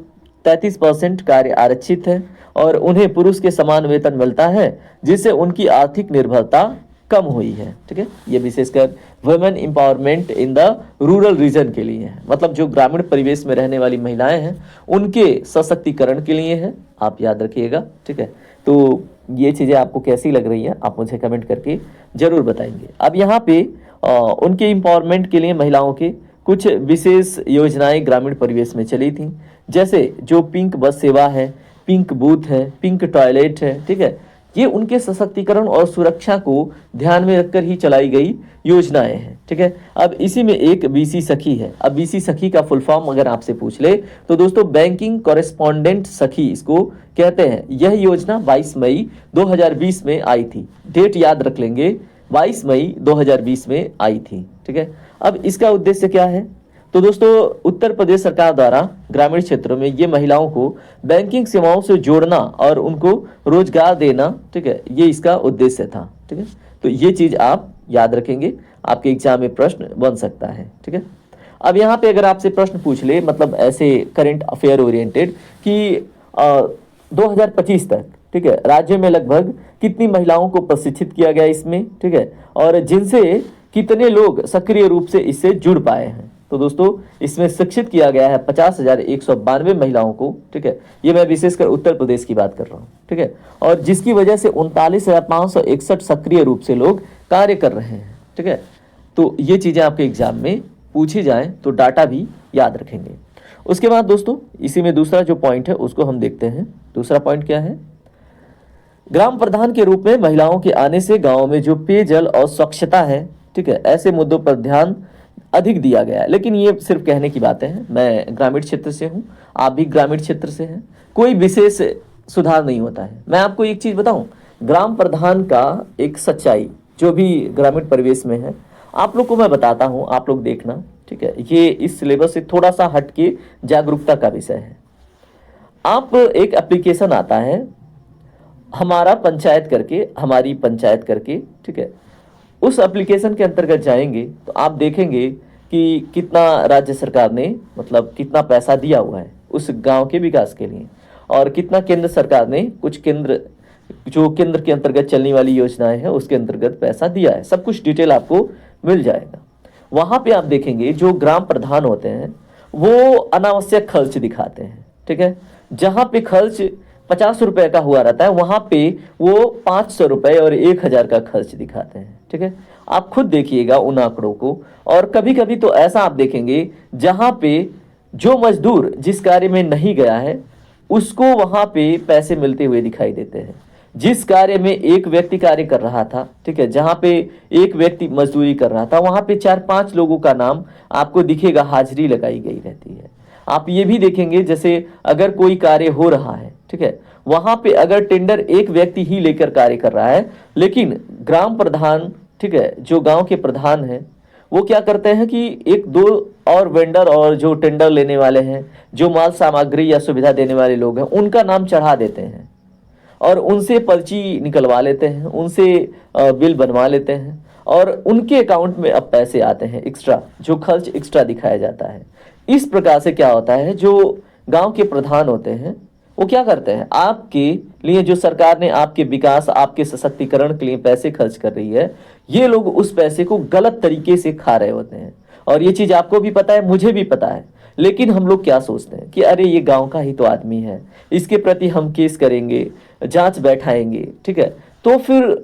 33% कार्य आरक्षित है और उन्हें पुरुष के समान वेतन मिलता है, जिससे उनकी आर्थिक निर्भरता कम हुई है, ठीक है। ये विशेषकर women empowerment in the rural region के लिए है, मतलब जो ग्रामीण परिवेश में रहने वाली महिलाएं हैं उनके सशक्तिकरण के लिए है, आप याद रखिएगा, ठीक है। तो ये चीज़ें आपको कैसी लग रही है आप मुझे कमेंट करके जरूर बताएंगे। अब यहाँ पे उनके एम्पावरमेंट के लिए महिलाओं के कुछ विशेष योजनाएं ग्रामीण परिवेश में चली थी, जैसे जो पिंक बस सेवा है, पिंक बूथ है, पिंक टॉयलेट है, ठीक है। ये उनके सशक्तिकरण और सुरक्षा को ध्यान में रखकर ही चलाई गई योजनाएं हैं, ठीक है। अब इसी में एक बीसी सखी है। अब बीसी सखी का फुल फॉर्म अगर आपसे पूछ ले तो दोस्तों बैंकिंग कॉरेस्पॉन्डेंट सखी इसको कहते हैं। यह योजना 22 मई 2020 में आई थी, डेट याद रख लेंगे, 22 मई 2020 में आई थी, ठीक है। अब इसका उद्देश्य क्या है? तो दोस्तों उत्तर प्रदेश सरकार द्वारा ग्रामीण क्षेत्रों में ये महिलाओं को बैंकिंग सेवाओं से जोड़ना और उनको रोजगार देना, ठीक है, ये इसका उद्देश्य था, ठीक है। तो ये चीज आप याद रखेंगे, आपके एग्जाम में प्रश्न बन सकता है, ठीक है। अब यहाँ पे अगर आपसे प्रश्न पूछ ले, मतलब ऐसे करंट अफेयर ओरिएंटेड कि 2025 तक, ठीक है, राज्य में लगभग कितनी महिलाओं को प्रशिक्षित किया गया इसमें, ठीक है, और जिनसे कितने लोग सक्रिय रूप से इससे जुड़ पाए हैं। तो दोस्तों इसमें शिक्षित किया गया है 50,192 महिलाओं को, ठीक है। ये मैं विशेषकर उत्तर प्रदेश की बात कर रहा हूँ, ठीक है, और जिसकी वजह से 39,561 सक्रिय रूप से लोग कार्य कर रहे हैं, ठीक है। तो ये चीज़ें आपके एग्जाम में पूछी जाएं तो डाटा भी याद रखेंगे। उसके बाद दोस्तों इसी में दूसरा जो पॉइंट है उसको हम देखते हैं। दूसरा पॉइंट क्या है? ग्राम प्रधान के रूप में महिलाओं के आने से गाँव में जो पेयजल और स्वच्छता है, ठीक है, ऐसे मुद्दों पर ध्यान अधिक दिया गया है। लेकिन ये सिर्फ कहने की बातें हैं। मैं ग्रामीण क्षेत्र से हूँ, आप भी ग्रामीण क्षेत्र से हैं, कोई विशेष सुधार नहीं होता है। मैं आपको एक चीज़ बताऊं, ग्राम प्रधान का एक सच्चाई जो भी ग्रामीण परिवेश में है आप लोग को मैं बताता हूँ, आप लोग देखना, ठीक है। ये इस सिलेबस से थोड़ा सा हट के जागरूकता का विषय है। आप एक एप्लीकेशन आता है हमारा पंचायत करके, हमारी पंचायत करके, ठीक है, उस एप्लीकेशन के अंतर्गत जाएंगे तो आप देखेंगे कि कितना राज्य सरकार ने मतलब कितना पैसा दिया हुआ है उस गांव के विकास के लिए, और कितना केंद्र सरकार ने कुछ केंद्र के अंतर्गत चलने वाली योजनाएं हैं उसके अंतर्गत पैसा दिया है। सब कुछ डिटेल आपको मिल जाएगा। वहां पे आप देखेंगे जो ग्राम प्रधान होते हैं वो अनावश्यक खर्च दिखाते हैं, ठीक है। जहां पे खर्च 50 रुपए का हुआ रहता है वहां पे वो 500 रुपए और 1000 का खर्च दिखाते हैं, ठीक है। आप खुद देखिएगा उन आंकड़ों को। और कभी कभी तो ऐसा आप देखेंगे जहां पे जो मजदूर जिस कार्य में नहीं गया है उसको वहां पे पैसे मिलते हुए दिखाई देते हैं। जिस कार्य में एक व्यक्ति कार्य कर रहा था, ठीक है, जहां पे एक व्यक्ति मजदूरी कर रहा था वहां पे 4-5 लोगों का नाम आपको दिखेगा, हाजिरी लगाई गई रहती है। आप ये भी देखेंगे जैसे अगर कोई कार्य हो रहा है, ठीक है, वहां पे अगर टेंडर एक व्यक्ति ही लेकर कार्य कर रहा है, लेकिन ग्राम प्रधान, ठीक है, जो गांव के प्रधान हैं वो क्या करते हैं कि 1-2 और वेंडर और जो टेंडर लेने वाले हैं, जो माल सामग्री या सुविधा देने वाले लोग हैं, उनका नाम चढ़ा देते हैं और उनसे पर्ची निकलवा लेते हैं, उनसे बिल बनवा लेते हैं और उनके अकाउंट में अब पैसे आते हैं एक्स्ट्रा, जो खर्च एक्स्ट्रा दिखाया जाता है। इस प्रकार से क्या होता है, जो गांव के प्रधान होते हैं वो क्या करते हैं, आपके लिए जो सरकार ने आपके विकास, आपके सशक्तिकरण के लिए पैसे खर्च कर रही है, ये लोग उस पैसे को गलत तरीके से खा रहे होते हैं। और ये चीज आपको भी पता है, मुझे भी पता है। लेकिन हम लोग क्या सोचते हैं कि अरे ये गांव का ही तो आदमी है, इसके प्रति हम केस करेंगे, जांच बैठाएंगे, ठीक है, तो फिर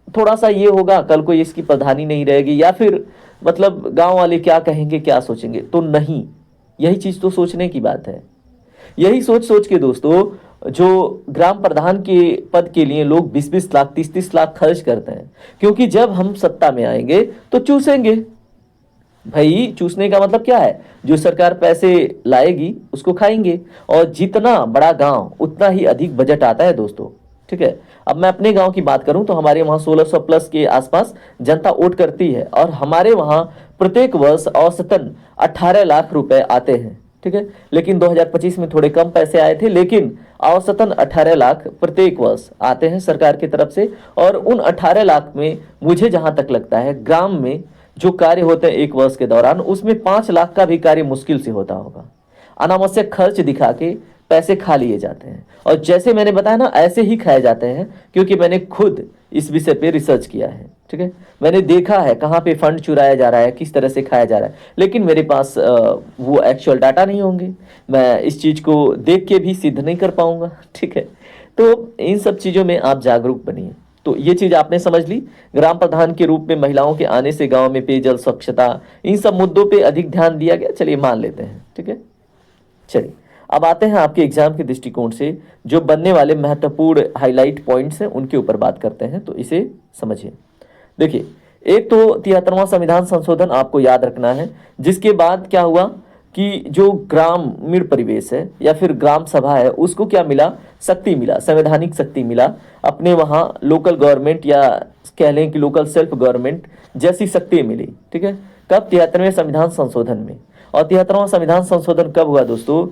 थोड़ा सा ये होगा, कल को इसकी प्रधानी नहीं रहेगी, या फिर मतलब गांव वाले क्या कहेंगे, क्या सोचेंगे। तो नहीं, यही चीज तो सोचने की बात है। यही सोच सोच के दोस्तों जो ग्राम प्रधान के पद के लिए लोग 20-20 लाख 30-30 लाख खर्च करते हैं, क्योंकि जब हम सत्ता में आएंगे तो चूसेंगे। भाई चूसने का मतलब क्या है, जो सरकार पैसे लाएगी उसको खाएंगे, और जितना बड़ा गांव उतना ही अधिक बजट आता है दोस्तों, ठीक है। अब मैं अपने गांव की बात करूं तो हमारे वहां 1600 प्लस के आसपास जनता वोट करती है और हमारे वहां प्रत्येक वर्ष औसतन 18 लाख रुपए आते हैं, ठीक है। लेकिन 2025 में थोड़े कम पैसे आए थे, लेकिन औसतन 18 लाख प्रत्येक वर्ष आते हैं सरकार की तरफ से। और उन 18 लाख में मुझे जहां तक लगता है ग्राम में जो कार्य होते हैं एक वर्ष के दौरान, उसमें 5 लाख का भी कार्य मुश्किल से होता होगा। अनावश्यक खर्च दिखा के पैसे खा लिए जाते हैं, और जैसे मैंने बताया ना, ऐसे ही खाए जाते हैं, क्योंकि मैंने खुद इस विषय पे रिसर्च किया है, ठीक है। मैंने देखा है कहाँ पे फंड चुराया जा रहा है, किस तरह से खाया जा रहा है, लेकिन मेरे पास वो एक्चुअल डाटा नहीं होंगे, मैं इस चीज़ को देख के भी सिद्ध नहीं कर पाऊंगा, ठीक है। तो इन सब चीज़ों में आप जागरूक बनिए। तो ये चीज़ आपने समझ ली। ग्राम प्रधान के रूप में महिलाओं के आने से गांव में पेयजल, स्वच्छता, इन सब मुद्दों पे अधिक ध्यान दिया गया, चलिए मान लेते हैं, ठीक है। चलिए अब आते हैं आपके एग्जाम के दृष्टिकोण से जो बनने वाले महत्वपूर्ण हाईलाइट पॉइंट्स हैं उनके ऊपर बात करते हैं, तो इसे समझिए। देखिए, एक तो 73वां संविधान संशोधन आपको याद रखना है, जिसके बाद क्या हुआ कि जो ग्रामीण परिवेश है या फिर ग्राम सभा है, उसको क्या मिला, शक्ति मिला, संवैधानिक शक्ति मिला, अपने वहाँ लोकल गवर्नमेंट या कह लें कि लोकल सेल्फ गवर्नमेंट जैसी शक्ति मिली, ठीक है। कब? 73वें संविधान संशोधन में। और 73वां संविधान संशोधन कब हुआ दोस्तों?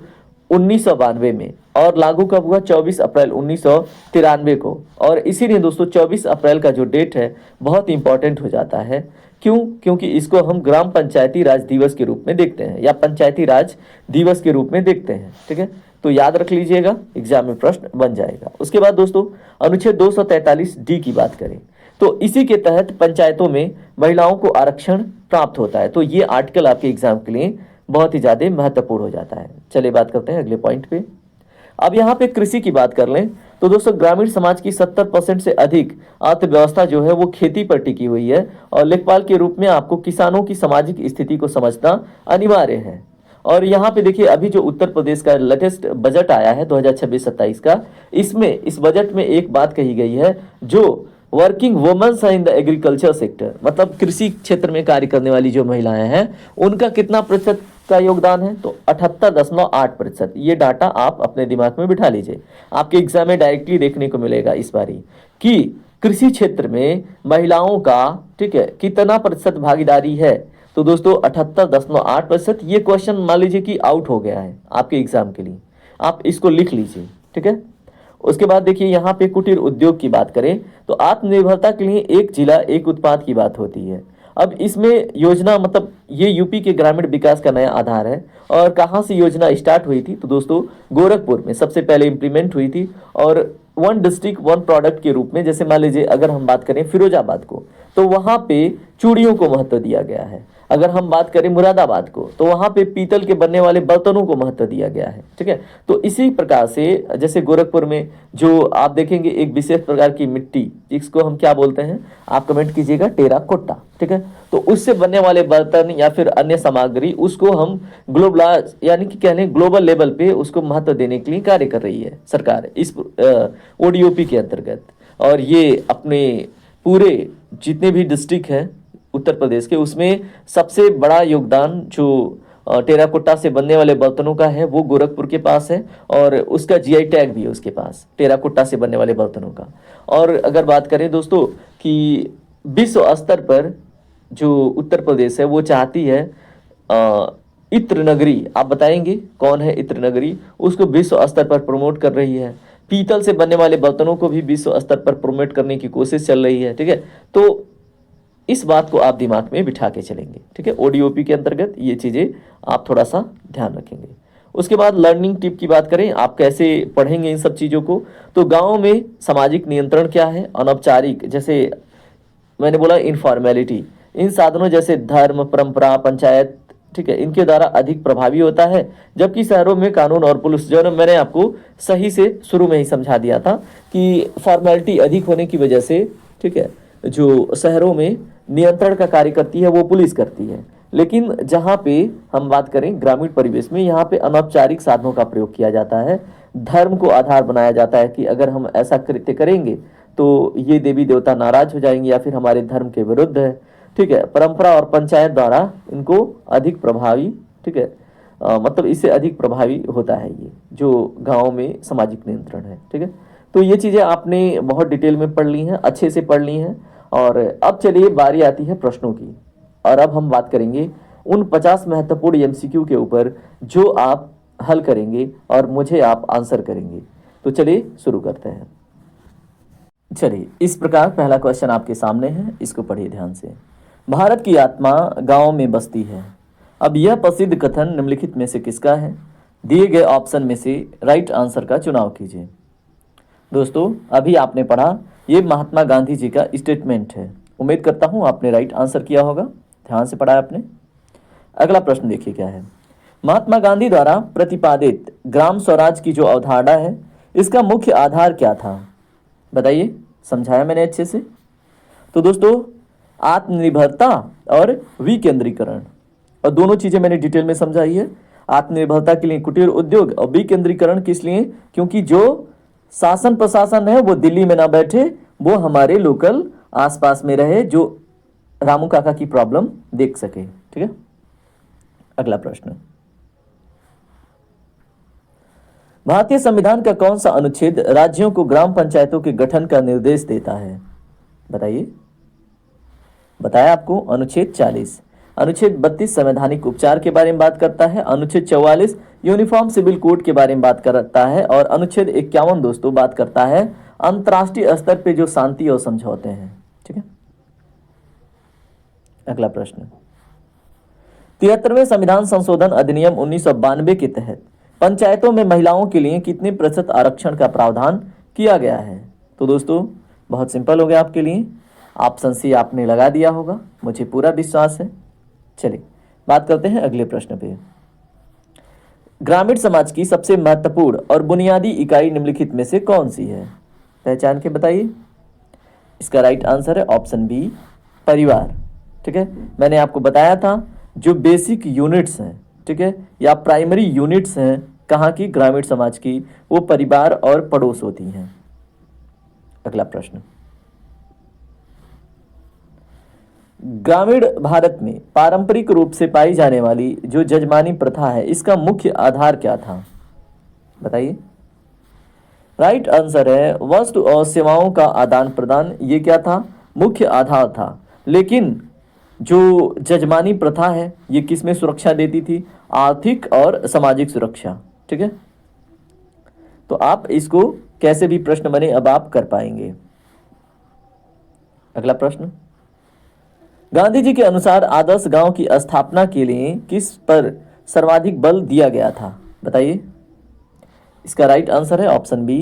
1992 में। और लागू कब हुआ? 24 अप्रैल 1993 को। और इसीलिए दोस्तों 24 अप्रैल का जो डेट है बहुत इंपॉर्टेंट हो जाता है। क्यों? क्योंकि इसको हम ग्राम पंचायती राज दिवस के रूप में देखते हैं, या पंचायती राज दिवस के रूप में देखते हैं, ठीक है। तो याद रख लीजिएगा, एग्जाम में प्रश्न बन जाएगा। उसके बाद दोस्तों अनुच्छेद 243D की बात करें तो इसी के तहत पंचायतों में महिलाओं को आरक्षण प्राप्त होता है। तो ये आर्टिकल आपके एग्जाम के लिए बहुत ही ज़्यादा महत्वपूर्ण हो जाता है। चलिए बात करते हैं अगले पॉइंट पे। अब यहाँ पे कृषि की बात कर लें तो दोस्तों ग्रामीण समाज की 70% से अधिक अर्थव्यवस्था जो है वो खेती पर टिकी हुई है, और लेखपाल के रूप में आपको किसानों की सामाजिक स्थिति को समझना अनिवार्य है। और यहाँ पे देखिए, अभी जो उत्तर प्रदेश का लेटेस्ट बजट आया है 2026-27 का, इसमें इस बजट में एक बात कही गई है, जो वर्किंग वुमेन्स है इन द एग्रीकल्चर सेक्टर, मतलब कृषि क्षेत्र में कार्य करने वाली जो महिलाएं हैं उनका कितना प्रतिशत का योगदान है? तो 78.8%। ये डाटा आप अपने दिमाग में बिठा लीजिए, आपके एग्जाम में डायरेक्टली देखने को मिलेगा इस बारी कि कृषि क्षेत्र में महिलाओं का, ठीक है, कितना प्रतिशत भागीदारी है। तो दोस्तों 78.8%। ये क्वेश्चन मान लीजिए कि आउट हो गया है आपके एग्जाम के लिए, आप इसको लिख लीजिए, ठीक है। उसके बाद देखिए यहाँ पे कुटीर उद्योग की बात करें तो आत्मनिर्भरता के लिए एक जिला एक उत्पाद की बात होती है। अब इसमें योजना, मतलब ये यूपी के ग्रामीण विकास का नया आधार है। और कहाँ से योजना स्टार्ट हुई थी? तो दोस्तों गोरखपुर में सबसे पहले इंप्लीमेंट हुई थी, और वन डिस्ट्रिक्ट वन प्रोडक्ट के रूप में, जैसे मान लीजिए अगर हम बात करें फिरोजाबाद को, तो वहाँ पे चूड़ियों को महत्व दिया गया है। अगर हम बात करें मुरादाबाद को, तो वहाँ पे पीतल के बनने वाले बर्तनों को महत्व दिया गया है, ठीक है। तो इसी प्रकार से जैसे गोरखपुर में जो आप देखेंगे एक विशेष प्रकार की मिट्टी, जिसको हम क्या बोलते हैं, आप कमेंट कीजिएगा, टेराकोटा, ठीक है। तो उससे बनने वाले बर्तन या फिर अन्य सामग्री, उसको हम ग्लोबलाइज यानी कि कह लें ग्लोबल लेवल पे उसको महत्व देने के लिए कार्य कर रही है सरकार इस ODOP के अंतर्गत। और ये अपने पूरे जितने भी डिस्ट्रिक्ट हैं उत्तर प्रदेश के, उसमें सबसे बड़ा योगदान जो टेराकोटा से बनने वाले बर्तनों का है वो गोरखपुर के पास है, और उसका GI टैग भी है उसके पास, टेराकोटा से बनने वाले बर्तनों का। और अगर बात करें दोस्तों कि विश्व स्तर पर जो उत्तर प्रदेश है वो चाहती है इत्र नगरी, आप बताएंगे कौन है इत्र नगरी, उसको विश्व स्तर पर प्रमोट कर रही है। पीतल से बनने वाले बर्तनों को भी विश्व स्तर पर प्रमोट करने की कोशिश चल रही है, ठीक है। तो इस बात को आप दिमाग में बिठा के चलेंगे, ठीक है। ODOP के अंतर्गत ये चीज़ें आप थोड़ा सा ध्यान रखेंगे। उसके बाद लर्निंग टिप की बात करें, आप कैसे पढ़ेंगे इन सब चीज़ों को, तो गाँव में सामाजिक नियंत्रण क्या है, अनौपचारिक, जैसे मैंने बोला इनफॉर्मेलिटी, इन साधनों जैसे धर्म, परंपरा, पंचायत, ठीक है, इनके द्वारा अधिक प्रभावी होता है। जबकि शहरों में कानून और पुलिस, जो मैंने आपको सही से शुरू में ही समझा दिया था कि फॉर्मेलिटी अधिक होने की वजह से, ठीक है, जो शहरों में नियंत्रण का कार्य करती है वो पुलिस करती है। लेकिन जहाँ पे हम बात करें ग्रामीण परिवेश में, यहाँ पे अनौपचारिक साधनों का प्रयोग किया जाता है। धर्म को आधार बनाया जाता है कि अगर हम ऐसा कृत्य करेंगे तो ये देवी देवता नाराज हो जाएंगे या फिर हमारे धर्म के विरुद्ध है, ठीक है। परंपरा और पंचायत द्वारा इनको अधिक प्रभावी, ठीक है, मतलब इससे अधिक प्रभावी होता है ये जो गाँव में सामाजिक नियंत्रण है, ठीक है। तो ये चीज़ें आपने बहुत डिटेल में पढ़ ली हैं, अच्छे से पढ़ ली हैं। और अब चलिए बारी आती है प्रश्नों की, और अब हम बात करेंगे उन 50 महत्वपूर्ण एमसीक्यू के ऊपर जो आप हल करेंगे और मुझे आप आंसर करेंगे। तो चलिए शुरू करते हैं। चलिए, इस प्रकार पहला क्वेश्चन आपके सामने है, इसको पढ़िए ध्यान से। भारत की आत्मा गांव में बसती है। अब यह प्रसिद्ध कथन निम्नलिखित में से किसका है? दिए गए ऑप्शन में से राइट आंसर का चुनाव कीजिए। दोस्तों, अभी आपने पढ़ा, ये महात्मा गांधी जी का स्टेटमेंट है। उम्मीद करता हूं आपने राइट आंसर किया होगा, ध्यान से पढ़ा आपने। अगला प्रश्न देखिए क्या है। महात्मा गांधी द्वारा प्रतिपादित ग्राम स्वराज की जो अवधारणा है, इसका मुख्य आधार क्या था? बताइए, समझाया मैंने अच्छे से? तो दोस्तों, आत्मनिर्भरता और विकेंद्रीकरण, और दोनों चीजें मैंने डिटेल में समझाई है। आत्मनिर्भरता के लिए कुटीर उद्योग और विकेंद्रीकरण किस लिए? क्योंकि जो शासन प्रशासन है वो दिल्ली में ना बैठे, वो हमारे लोकल आसपास में रहे, जो रामू काका की प्रॉब्लम देख सके। ठीक है, अगला प्रश्न। भारतीय संविधान का कौन सा अनुच्छेद राज्यों को ग्राम पंचायतों के गठन का निर्देश देता है? बताइए। बताया आपको, अनुच्छेद 40। अनुच्छेद 32 संवैधानिक उपचार के बारे में बात करता है। अनुच्छेद 44 यूनिफॉर्म सिविल कोड के बारे में बात करता है। और अनुच्छेद 51 दोस्तों बात करता है अंतर्राष्ट्रीय स्तर पे जो शांति और समझौते हैं। ठीक है, अगला प्रश्न। 73वें संविधान संशोधन अधिनियम 1992 के तहत पंचायतों में महिलाओं के लिए कितने प्रतिशत आरक्षण का प्रावधान किया गया है? तो दोस्तों, बहुत सिंपल हो गया आपके लिए, ऑप्शन सी आपने लगा दिया होगा, मुझे पूरा विश्वास है। चलिए बात करते हैं अगले प्रश्न पे। ग्रामीण समाज की सबसे महत्वपूर्ण और बुनियादी इकाई निम्नलिखित में से कौन सी है? पहचान के बताइए। इसका राइट आंसर है ऑप्शन बी, परिवार। ठीक है, मैंने आपको बताया था जो बेसिक यूनिट्स हैं, ठीक है, या प्राइमरी यूनिट्स हैं कहाँ की? ग्रामीण समाज की, वो परिवार और पड़ोस होती हैं। अगला प्रश्न। ग्रामीण भारत में पारंपरिक रूप से पाई जाने वाली जो जजमानी प्रथा है, इसका मुख्य आधार क्या था? बताइए। राइट आंसर है वस्तु और सेवाओं का आदान प्रदान। ये क्या था? मुख्य आधार था। लेकिन जो जजमानी प्रथा है ये किसमें सुरक्षा देती थी? आर्थिक और सामाजिक सुरक्षा। ठीक है, तो आप इसको कैसे भी प्रश्न बने अब आप कर पाएंगे। अगला प्रश्न। गांधी जी के अनुसार आदर्श गांव की स्थापना के लिए किस पर सर्वाधिक बल दिया गया था? बताइए। इसका राइट आंसर है ऑप्शन बी,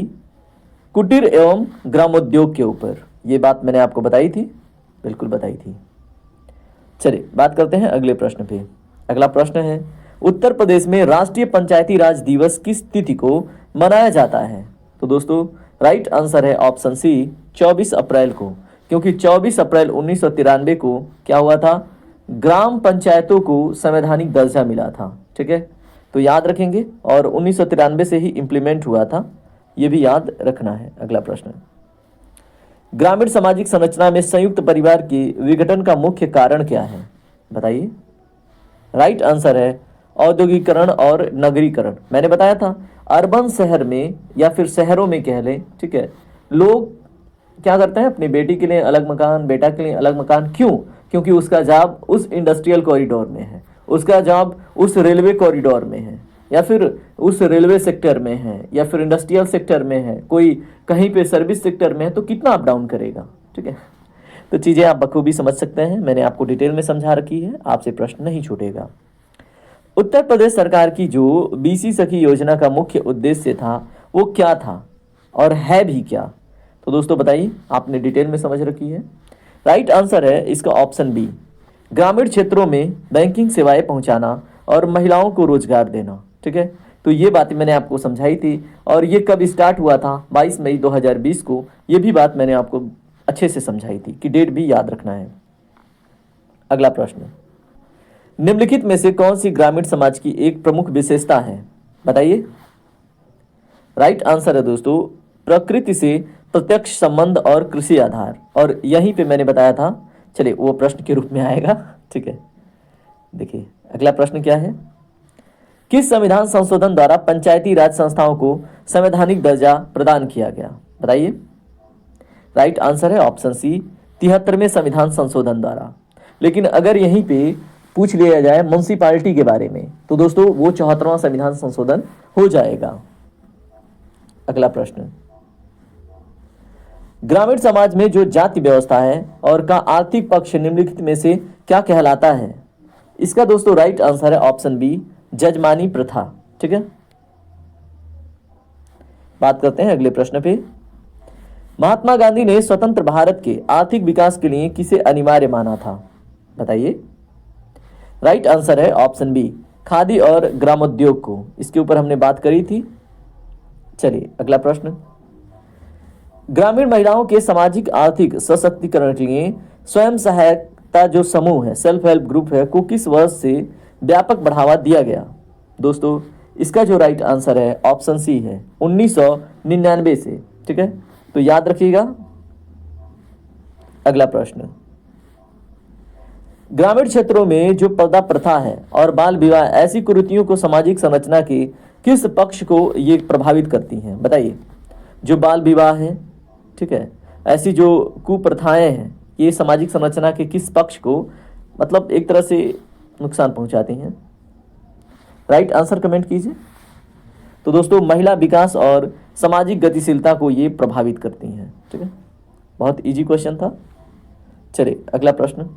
कुटीर एवं ग्रामोद्योग के ऊपर। ये बात मैंने आपको बताई थी, बिल्कुल बताई थी। चलिए बात करते हैं अगले प्रश्न पे। अगला प्रश्न है, उत्तर प्रदेश में राष्ट्रीय पंचायती राज दिवस किस तिथि को मनाया जाता है? तो दोस्तों, राइट आंसर है ऑप्शन सी, 24 अप्रैल को। क्योंकि 24 अप्रैल 1993 को क्या हुआ था? ग्राम पंचायतों को संवैधानिक दर्जा मिला था। ठीक है, तो याद रखेंगे, और 1993 से ही इंप्लीमेंट हुआ था, ये भी याद रखना है। अगला प्रश्न। ग्रामीण सामाजिक संरचना में संयुक्त परिवार के विघटन का मुख्य कारण क्या है? बताइए। राइट आंसर है औद्योगिकरण और नगरीकरण। मैंने बताया था अर्बन शहर में या फिर शहरों में कह लें, ठीक है, लोग क्या करते हैं? अपनी बेटी के लिए अलग मकान, बेटा के लिए अलग मकान। क्यों? क्योंकि उसका जॉब उस इंडस्ट्रियल कॉरिडोर में है, उसका जॉब उस रेलवे कॉरिडोर में है, या फिर उस रेलवे सेक्टर में है, या फिर इंडस्ट्रियल सेक्टर में है, कोई कहीं पे सर्विस सेक्टर में है, तो कितना अप डाउन करेगा। ठीक है, तो चीज़ें आप बखूबी समझ सकते हैं, मैंने आपको डिटेल में समझा रखी है, आपसे प्रश्न नहीं छूटेगा। उत्तर प्रदेश सरकार की जो बीसी सखी योजना का मुख्य उद्देश्य था वो क्या था और है भी क्या? तो दोस्तों बताइए, आपने डिटेल में समझ रखी है। राइट आंसर है इसका ऑप्शन बी, ग्रामीण क्षेत्रों में बैंकिंग सेवाएं पहुंचाना और महिलाओं को रोजगार देना। ठीक है, तो ये बातें मैंने आपको समझाई थी, और ये कब स्टार्ट हुआ था? 22 मई 2020 को। ये भी बात मैंने आपको अच्छे से समझाई थी कि डेट भी याद रखना है। अगला प्रश्न, निम्नलिखित में से कौन सी ग्रामीण समाज की एक प्रमुख विशेषता है? बताइए। राइट आंसर है दोस्तों, प्रकृति से प्रत्यक्ष संबंध और कृषि आधार। और यहीं पे मैंने बताया था, चलिए वो प्रश्न के रूप में आएगा। ठीक है, देखिए अगला प्रश्न क्या है, किस संविधान संशोधन द्वारा पंचायती राज संस्थाओं को संवैधानिक दर्जा प्रदान किया गया? बताइए। राइट आंसर है ऑप्शन सी, 73वें संविधान संशोधन द्वारा। लेकिन अगर यहीं पे पूछ लिया जाए म्युनिसिपैलिटी के बारे में, तो दोस्तों वो 74वां संविधान संशोधन हो जाएगा। अगला प्रश्न, ग्रामीण समाज में जो जाति व्यवस्था है और का आर्थिक पक्ष निम्नलिखित में से क्या कहलाता है? इसका दोस्तों राइट आंसर है ऑप्शन बी, जजमानी प्रथा। ठीक है, बात करते हैं अगले प्रश्न पे। महात्मा गांधी ने स्वतंत्र भारत के आर्थिक विकास के लिए किसे अनिवार्य माना था? बताइए। राइट आंसर है ऑप्शन बी, खादी और ग्रामोद्योग को। इसके ऊपर हमने बात करी थी। चलिए अगला प्रश्न, ग्रामीण महिलाओं के सामाजिक आर्थिक सशक्तिकरण के लिए स्वयं सहायता जो समूह है, सेल्फ हेल्प ग्रुप है, को किस वर्ष से व्यापक बढ़ावा दिया गया? दोस्तों इसका जो राइट आंसर है ऑप्शन सी है, 1999 से। ठीक है, तो याद रखिएगा। अगला प्रश्न, ग्रामीण क्षेत्रों में जो पर्दा प्रथा है और बाल विवाह ऐसी कुरीतियों को सामाजिक संरचना के किस पक्ष को ये प्रभावित करती हैं? बताइए। जो बाल विवाह है, ठीक है, ऐसी जो कुप्रथाएं हैं, ये सामाजिक संरचना के किस पक्ष को मतलब एक तरह से नुकसान पहुंचाती हैं? राइट आंसर कमेंट कीजिए। तो दोस्तों महिला विकास और सामाजिक गतिशीलता को ये प्रभावित करती हैं। ठीक है, बहुत इजी क्वेश्चन था। चलिए अगला प्रश्न,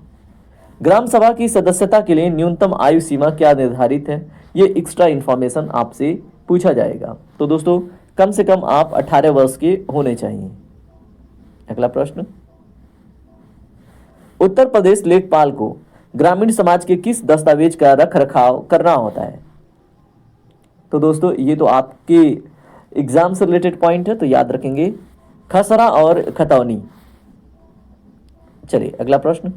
ग्राम सभा की सदस्यता के लिए न्यूनतम आयु सीमा क्या निर्धारित है? ये एक्स्ट्रा इंफॉर्मेशन आपसे पूछा जाएगा। तो दोस्तों कम से कम आप 18 वर्ष के होने चाहिए। अगला प्रश्न, उत्तर प्रदेश लेखपाल को ग्रामीण समाज के किस दस्तावेज का रख रखाव करना होता है? तो दोस्तों ये तो आपके एग्जाम से रिलेटेड पॉइंट है, तो याद रखेंगे खसरा और खतौनी। चलिए अगला प्रश्न,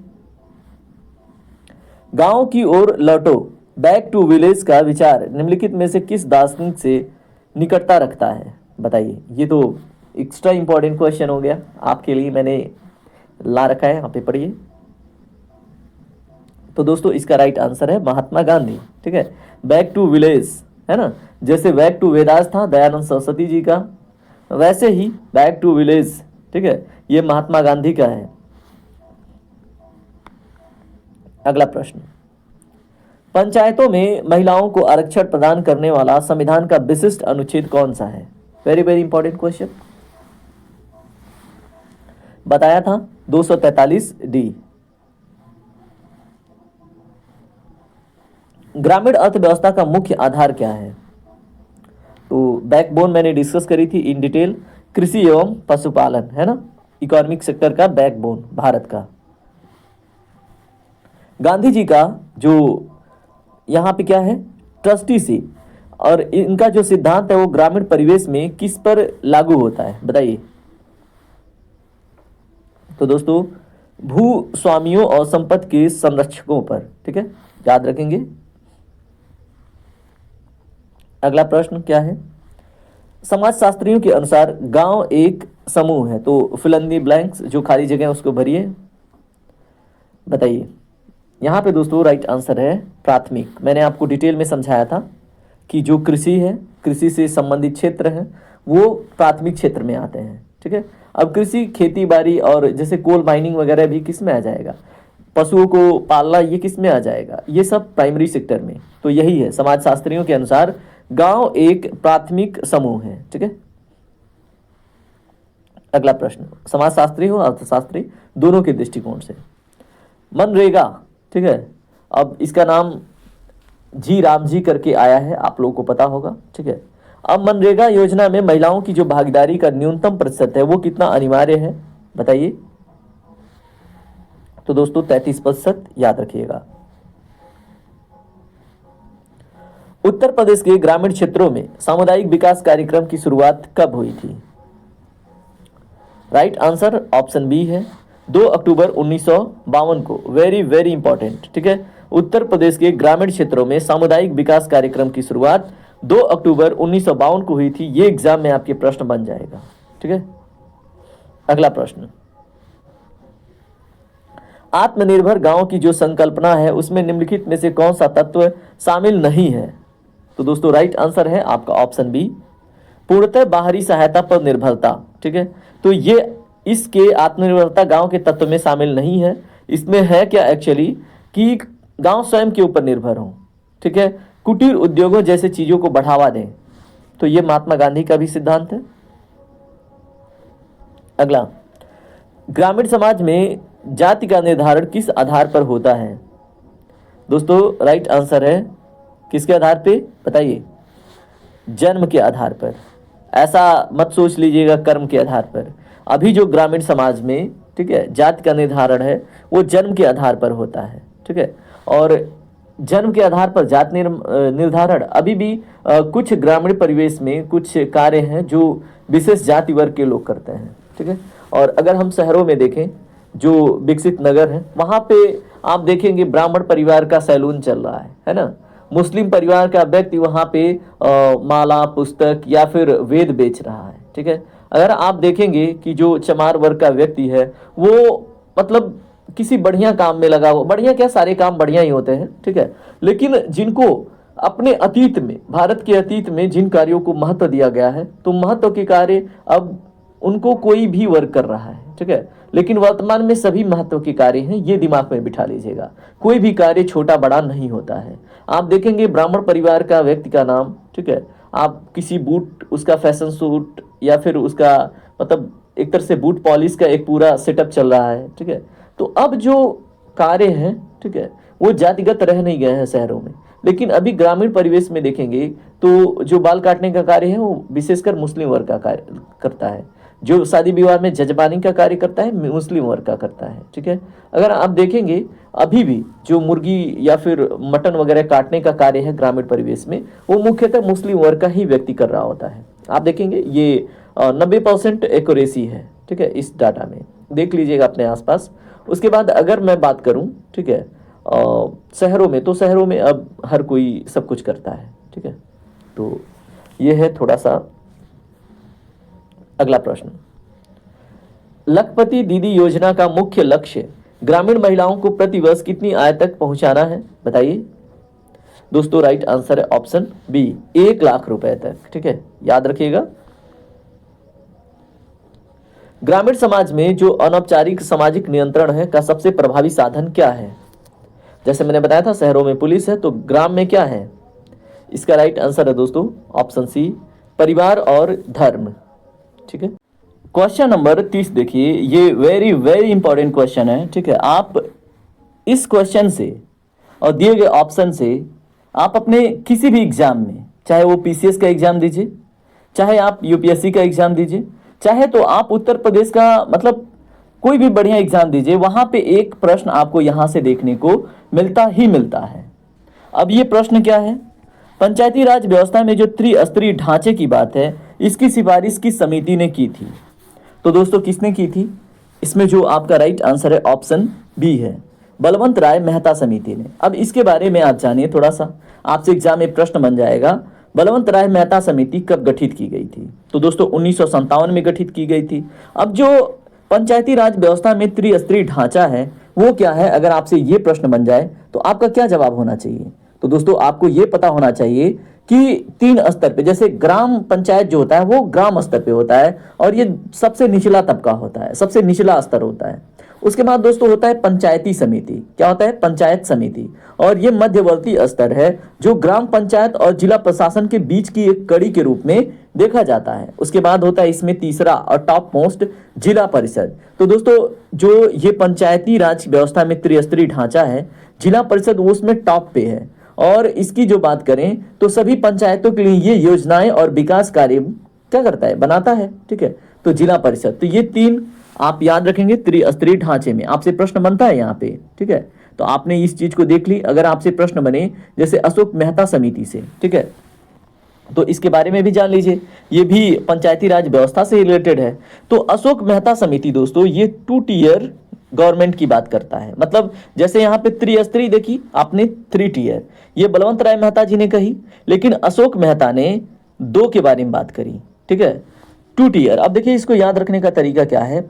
गांव की ओर लौटो, बैक टू विलेज का विचार निम्नलिखित में से किस दार्शनिक से निकटता रखता है? बताइए। ये तो एक्स्ट्रा इंपॉर्टेंट क्वेश्चन हो गया आपके लिए, मैंने ला रखा है, यहाँ पे पढ़िए। तो दोस्तों इसका राइट आंसर है महात्मा गांधी। ठीक है, बैक टू विलेज है ना, जैसे बैक टू वेदास था दयानंद सरस्वती जी का, वैसे ही बैक टू विलेज, ठीक है, ये महात्मा गांधी का है। अगला प्रश्न, पंचायतों में महिलाओं को आरक्षण प्रदान करने वाला संविधान का विशिष्ट अनुच्छेद कौन सा है? Very very important question. बताया था 243D। ग्रामीण अर्थव्यवस्था का मुख्य आधार क्या है? तो बैकबोन मैंने डिस्कस करी थी इन डिटेल, कृषि एवं पशुपालन है ना, इकोनॉमिक सेक्टर का बैकबोन भारत का। गांधी जी का जो यहाँ पे क्या है, ट्रस्टीशिप, और इनका जो सिद्धांत है वो ग्रामीण परिवेश में किस पर लागू होता है? बताइए। तो दोस्तों भू स्वामियों और संपत्ति के संरक्षकों पर। ठीक है, याद रखेंगे। अगला प्रश्न क्या है, समाजशास्त्रियों के अनुसार गांव एक समूह है, तो फिल इन द ब्लैंक्स, जो खाली जगह है उसको भरिए। बताइए। यहाँ पे दोस्तों राइट आंसर है प्राथमिक। मैंने आपको डिटेल में समझाया था कि जो कृषि है, कृषि से संबंधित क्षेत्र हैं, वो प्राथमिक क्षेत्र में आते हैं। ठीक है, अब कृषि, खेती बाड़ी और जैसे कोल माइनिंग वगैरह भी किस में आ जाएगा? पशुओं को पालना, ये किस में आ जाएगा? ये सब प्राइमरी सेक्टर में। तो यही है, समाजशास्त्रियों के अनुसार गांव एक प्राथमिक समूह है। ठीक है, अगला प्रश्न, समाजशास्त्री हो अर्थशास्त्री दोनों के दृष्टिकोण से, मनरेगा। ठीक है, अब इसका नाम जी राम जी करके आया है, आप लोगों को पता होगा। ठीक है, अब मनरेगा योजना में महिलाओं की जो भागीदारी का न्यूनतम प्रतिशत है वो कितना अनिवार्य है? बताइए। तो दोस्तों 33%, याद रखिएगा। उत्तर प्रदेश के ग्रामीण क्षेत्रों में सामुदायिक विकास कार्यक्रम की शुरुआत कब हुई थी? राइट आंसर ऑप्शन बी है 2 अक्टूबर 1952 को। Very very important. ठीक है, उत्तर प्रदेश के ग्रामीण क्षेत्रों में सामुदायिक विकास कार्यक्रम की शुरुआत 2 अक्टूबर 1952 को हुई थी। ये एग्जाम में आपके प्रश्न बन जाएगा। ठीक है, अगला प्रश्न, आत्मनिर्भर गांव की जो संकल्पना है उसमें निम्नलिखित में से कौन सा तत्व शामिल नहीं है? तो दोस्तों राइट आंसर है आपका ऑप्शन बी, पूर्णतः बाहरी सहायता पर निर्भरता। ठीक है, तो ये इसके आत्मनिर्भरता गांव के तत्व में शामिल नहीं है। इसमें है क्या एक्चुअली कि गांव स्वयं के ऊपर निर्भर हों, ठीक है, कुटीर उद्योगों जैसे चीजों को बढ़ावा दें। तो ये महात्मा गांधी का भी सिद्धांत है। अगला, ग्रामीण समाज में जाति का निर्धारण किस आधार पर होता है? दोस्तों राइट आंसर है किसके आधार पे बताइए? जन्म के आधार पर। ऐसा मत सोच लीजिएगा कर्म के आधार पर। अभी जो ग्रामीण समाज में, ठीक है, जाति का निर्धारण है वो जन्म के आधार पर होता है, ठीक है। और जन्म के आधार पर जाति निर्धारण अभी भी कुछ ग्रामीण परिवेश में कुछ कार्य हैं जो विशेष जाति वर्ग के लोग करते हैं, ठीक है। और अगर हम शहरों में देखें, जो विकसित नगर हैं, वहाँ पे आप देखेंगे ब्राह्मण परिवार का सैलून चल रहा है ना। मुस्लिम परिवार का व्यक्ति वहाँ पे माला, पुस्तक या फिर वेद बेच रहा है, ठीक है। अगर आप देखेंगे कि जो चमार वर्ग का व्यक्ति है वो मतलब किसी बढ़िया काम में लगा हुआ, बढ़िया क्या, सारे काम बढ़िया ही होते हैं, ठीक है। लेकिन जिनको अपने अतीत में, भारत के अतीत में जिन कार्यों को महत्व दिया गया है, तो महत्व के कार्य अब उनको कोई भी वर्ग कर रहा है, ठीक है। लेकिन वर्तमान में सभी महत्व के कार्य हैं, ये दिमाग में बिठा लीजिएगा। कोई भी कार्य छोटा बड़ा नहीं होता है। आप देखेंगे ब्राह्मण परिवार का व्यक्ति का नाम, ठीक है, आप किसी बूट, उसका फैशन सूट या फिर उसका मतलब एक तरह से बूट पॉलिश का एक पूरा सेटअप चल रहा है, ठीक है। तो अब जो कार्य हैं, ठीक है, वो जातिगत रह नहीं गए हैं शहरों में। लेकिन अभी ग्रामीण परिवेश में देखेंगे तो जो बाल काटने का कार्य है वो विशेषकर मुस्लिम वर्ग का कार्य करता है। जो शादी विवाह में जजबानी का कार्य करता है मुस्लिम वर्ग का करता है, ठीक है। अगर आप देखेंगे अभी भी जो मुर्गी या फिर मटन वगैरह काटने का कार्य है ग्रामीण परिवेश में, वो मुख्यतः मुस्लिम वर्ग का ही व्यक्ति कर रहा होता है। आप देखेंगे ये 90% एक्यूरेसी है, ठीक है, इस डाटा में देख लीजिएगा अपने आसपास। उसके बाद अगर मैं बात करूं, ठीक है, शहरों में, तो शहरों में अब हर कोई सब कुछ करता है, ठीक है। तो ये है थोड़ा सा। अगला प्रश्न, लखपति दीदी योजना का मुख्य लक्ष्य ग्रामीण महिलाओं को प्रतिवर्ष कितनी आय तक पहुंचाना है बताइए? दोस्तों राइट आंसर है ऑप्शन बी, 1 लाख रुपए तक, ठीक है, याद रखिएगा। ग्रामीण समाज में जो अनौपचारिक सामाजिक नियंत्रण है का सबसे प्रभावी साधन क्या है? जैसे मैंने बताया था शहरों में पुलिस है, तो ग्राम में क्या है? इसका राइट आंसर है दोस्तों ऑप्शन सी, परिवार और धर्म, ठीक है। क्वेश्चन नंबर 30 देखिए, ये वेरी वेरी इंपॉर्टेंट क्वेश्चन है, ठीक है। आप इस क्वेश्चन से और दिए गए ऑप्शन से आप अपने किसी भी एग्जाम में, चाहे वो पीसीएस का एग्जाम दीजिए, चाहे आप यूपीएससी का एग्जाम दीजिए, चाहे तो आप उत्तर प्रदेश का मतलब कोई भी बढ़िया एग्जाम दीजिए, वहां पे एक प्रश्न आपको यहां से देखने को मिलता ही मिलता है। अब ये प्रश्न क्या है? पंचायती राज व्यवस्था में जो त्रिस्तरीय ढांचे की बात है, इसकी सिफारिश किस समिति ने की थी? तो दोस्तों किसने की थी? इसमें जो आपका राइट आंसर है ऑप्शन बी है, बलवंत राय मेहता समिति ने। अब इसके बारे में आप जानिए थोड़ा सा, आपसे एग्जाम में प्रश्न बन जाएगा, बलवंत राय मेहता समिति कब गठित की गई थी? तो दोस्तों 1957 में गठित की गई थी। अब जो पंचायती राज व्यवस्था में त्रिस्तरीय ढांचा है वो क्या है? अगर आपसे ये प्रश्न बन जाए तो आपका क्या जवाब होना चाहिए? तो दोस्तों आपको ये पता होना चाहिए कि 3 स्तर पे, जैसे ग्राम पंचायत जो होता है वो ग्राम स्तर पे होता है और ये सबसे निचला तबका होता है, सबसे निचला स्तर होता है। उसके बाद दोस्तों होता है पंचायती समिति। क्या होता है? पंचायत समिति। और ये मध्यवर्ती स्तर है जो ग्राम पंचायत और जिला प्रशासन के बीच की एक कड़ी के रूप में देखा जाता है। उसके बाद होता है इसमें तीसरा और टॉप मोस्ट जिला परिषद। तो दोस्तों जो ये पंचायती राज व्यवस्था में त्रिस्तरीय ढांचा है, जिला परिषद उसमें टॉप पे है। और इसकी जो बात करें तो सभी पंचायतों के लिए ये योजनाएं और विकास कार्य क्या करता है? बनाता है, ठीक है। तो जिला परिषद, तो ये 3 आप याद रखेंगे त्रिस्तरीय ढांचे में। आपसे प्रश्न बनता है यहाँ पे, ठीक है। तो आपने इस चीज को देख ली। अगर आपसे प्रश्न बने जैसे अशोक मेहता समिति से, ठीक है, तो इसके बारे में भी जान लीजिए, ये भी पंचायती राज व्यवस्था से रिलेटेड है। तो अशोक मेहता समिति दोस्तों ये 2 टियर गवर्नमेंट की बात करता है। मतलब जैसे यहाँ पे त्रिस्तरीय देखी आपने, 3 टियर, ये बलवंत राय मेहता जी ने कही, लेकिन अशोक मेहता ने 2 के बारे में बात करी, ठीक है, 2 टियर। अब देखिए इसको याद रखने का तरीका क्या है,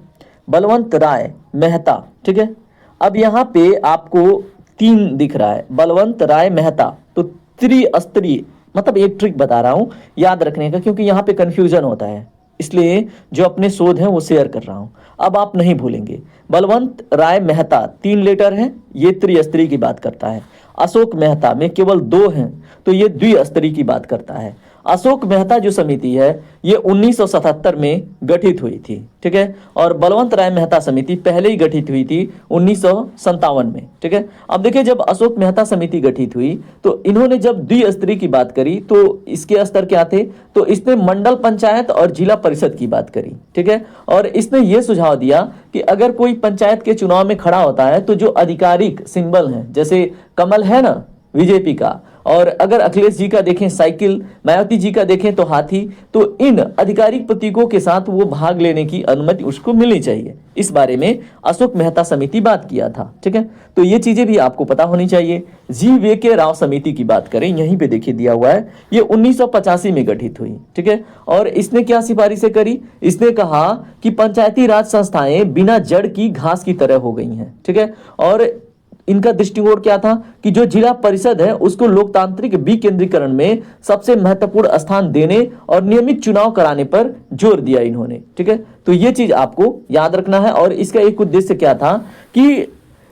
बलवंत राय मेहता, ठीक है। अब यहाँ पे आपको 3 दिख रहा है, बलवंत राय मेहता, तो त्रिस्तरीय, मतलब एक ट्रिक बता रहा हूं याद रखने का, क्योंकि यहाँ पे कंफ्यूजन होता है, इसलिए जो अपने शोध हैं वो शेयर कर रहा हूं। अब आप नहीं भूलेंगे, बलवंत राय मेहता 3 लेटर है, ये त्रिस्तरीय की बात करता है। अशोक मेहता में केवल 2 हैं, तो ये द्विस्तरीय की बात करता है। अशोक मेहता जो समिति है ये 1977 में गठित हुई थी, ठीक है। और बलवंत राय मेहता समिति पहले ही गठित हुई थी 1957 में, ठीक है। अब देखिए, जब अशोक मेहता समिति गठित हुई तो इन्होंने जब द्विस्तरीय की बात करी तो इसके स्तर क्या थे, तो इसने मंडल पंचायत और जिला परिषद की बात करी, ठीक है। और इसने ये सुझाव दिया कि अगर कोई पंचायत के चुनाव में खड़ा होता है तो जो आधिकारिक सिंबल है, जैसे कमल है ना बीजेपी का, और अगर अखिलेश जी का देखें साइकिल, मायावती जी का देखें तो हाथी, तो इन आधिकारिक प्रतीकों के साथ वो भाग लेने की अनुमति उसको मिलनी चाहिए। इस बारे में अशोक मेहता समिति बात किया था, ठीक है। तो ये चीजें भी आपको पता होनी चाहिए। GVK राव समिति की बात करें, यहीं पे देखिए दिया हुआ है, ये 1985 में गठित हुई, ठीक है। और इसने क्या सिफारिशें करी, इसने कहा कि पंचायती राज संस्थाएं बिना जड़ की घास की तरह हो गई हैं, ठीक है। और इनका दृष्टिकोण क्या था कि जो जिला परिषद है उसको लोकतांत्रिक विकेंद्रीकरण में सबसे महत्वपूर्ण स्थान देने और नियमित चुनाव कराने पर जोर दिया इन्होंने, ठीक है। तो ये चीज आपको याद रखना है। और इसका एक उद्देश्य क्या था कि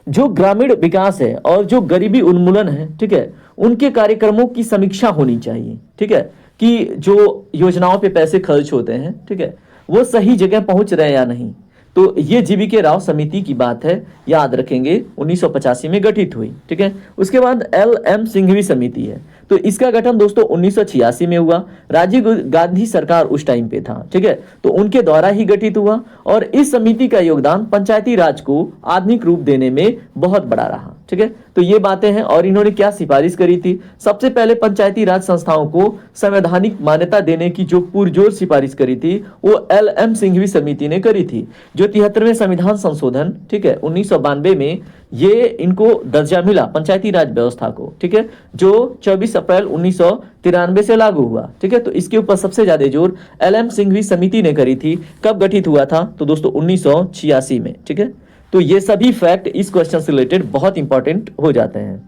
जो ग्रामीण विकास है और जो गरीबी उन्मूलन है, ठीक है, उनके कार्यक्रमों की समीक्षा होनी चाहिए, ठीक है, कि जो योजनाओं पे पैसे खर्च होते हैं, ठीक है, वो सही जगह पहुंच रहे हैं या नहीं। तो ये GVK राव समिति की बात है, याद रखेंगे, 1985 में गठित हुई, ठीक है। उसके बाद LM सिंघवी समिति है, तो इसका गठन दोस्तों 1986 में हुआ। राजीव गांधी सरकार उस टाइम पे था, ठीक है, तो उनके द्वारा ही गठित हुआ। और इस समिति का योगदान पंचायती राज को आधुनिक रूप देने में बहुत बड़ा रहा, ठीक है। तो ये बातें हैं। और इन्होंने क्या सिफारिश करी थी, सबसे पहले पंचायती राज संस्थाओं को संवैधानिक मान्यता देने की जो पुरजोर सिफारिश करी थी वो LM सिंघवी समिति ने करी थी। जो 73वें संविधान संशोधन, ठीक है, 1992 में ये इनको दर्जा मिला पंचायती राज व्यवस्था को, ठीक है, जो 24 अप्रैल 1993 से लागू हुआ, ठीक है। तो इसके ऊपर सबसे ज्यादा जोर LM सिंघवी समिति ने करी थी। कब गठित हुआ था, तो दोस्तों 1986 में, ठीक है। तो ये सभी फैक्ट इस क्वेश्चन से रिलेटेड बहुत इंपॉर्टेंट हो जाते हैं।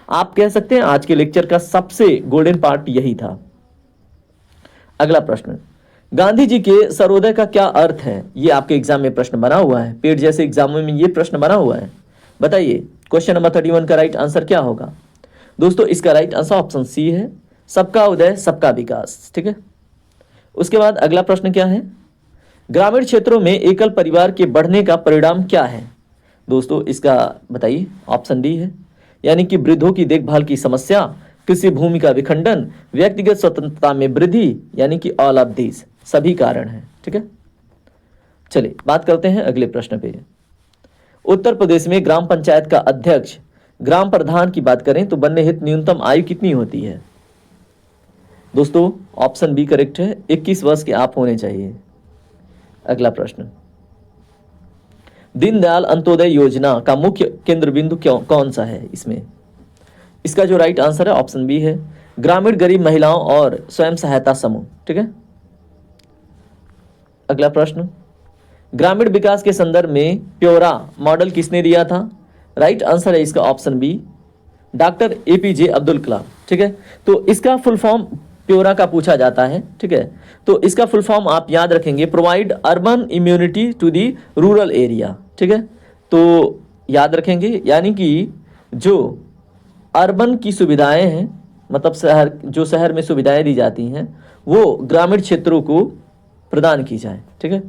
आप कह सकते हैं आज के लेक्चर का सबसे गोल्डन पार्ट यही था। अगला प्रश्न, गांधी जी के सर्वोदय का क्या अर्थ है, ये आपके एग्जाम में प्रश्न बना हुआ है, पेट जैसे एग्जामों में ये प्रश्न बना हुआ है। बताइए क्वेश्चन नंबर 31 का राइट आंसर क्या होगा। दोस्तों इसका राइट आंसर ऑप्शन सी है, सबका उदय सबका विकास, ठीक है। उसके बाद अगला प्रश्न क्या है, ग्रामीण क्षेत्रों में एकल परिवार के बढ़ने का परिणाम क्या है। दोस्तों इसका बताइए, ऑप्शन डी है, यानी कि वृद्धों की देखभाल की समस्या, कृषि भूमि का विखंडन, व्यक्तिगत स्वतंत्रता में वृद्धि, यानी कि ऑल ऑफ दीज सभी कारण हैं, ठीक है। चलिए बात करते हैं अगले प्रश्न पे। उत्तर प्रदेश में ग्राम पंचायत का अध्यक्ष, ग्राम प्रधान की बात करें तो बनने हेतु न्यूनतम आयु कितनी होती है। दोस्तों ऑप्शन बी करेक्ट है, 21 वर्ष के आप होने चाहिए। अगला प्रश्न, दीनदयाल अंत्योदय योजना का मुख्य केंद्र बिंदु कौन सा है इसमें। इसका जो राइट आंसर है ऑप्शन बी है, ग्रामीण गरीब महिलाओं और स्वयं सहायता समूह, ठीक है। अगला प्रश्न, ग्रामीण विकास के संदर्भ में प्योरा मॉडल किसने दिया था। राइट आंसर है इसका option B, doctor APJ Abdul Kalam, ठीक है। तो इसका फुल फॉर्म प्योरा का पूछा जाता है, ठीक है। तो इसका फुल फॉर्म आप याद रखेंगे, provide urban immunity to the rural area, ठीक है। तो याद रखेंगे, यानी कि जो अर्बन की सुविधाएं हैं, मतलब शहर में सुविधाएं दी जाती हैं वो ग्रामीण क्षेत्रों को प्रदान की जाए, ठीक है,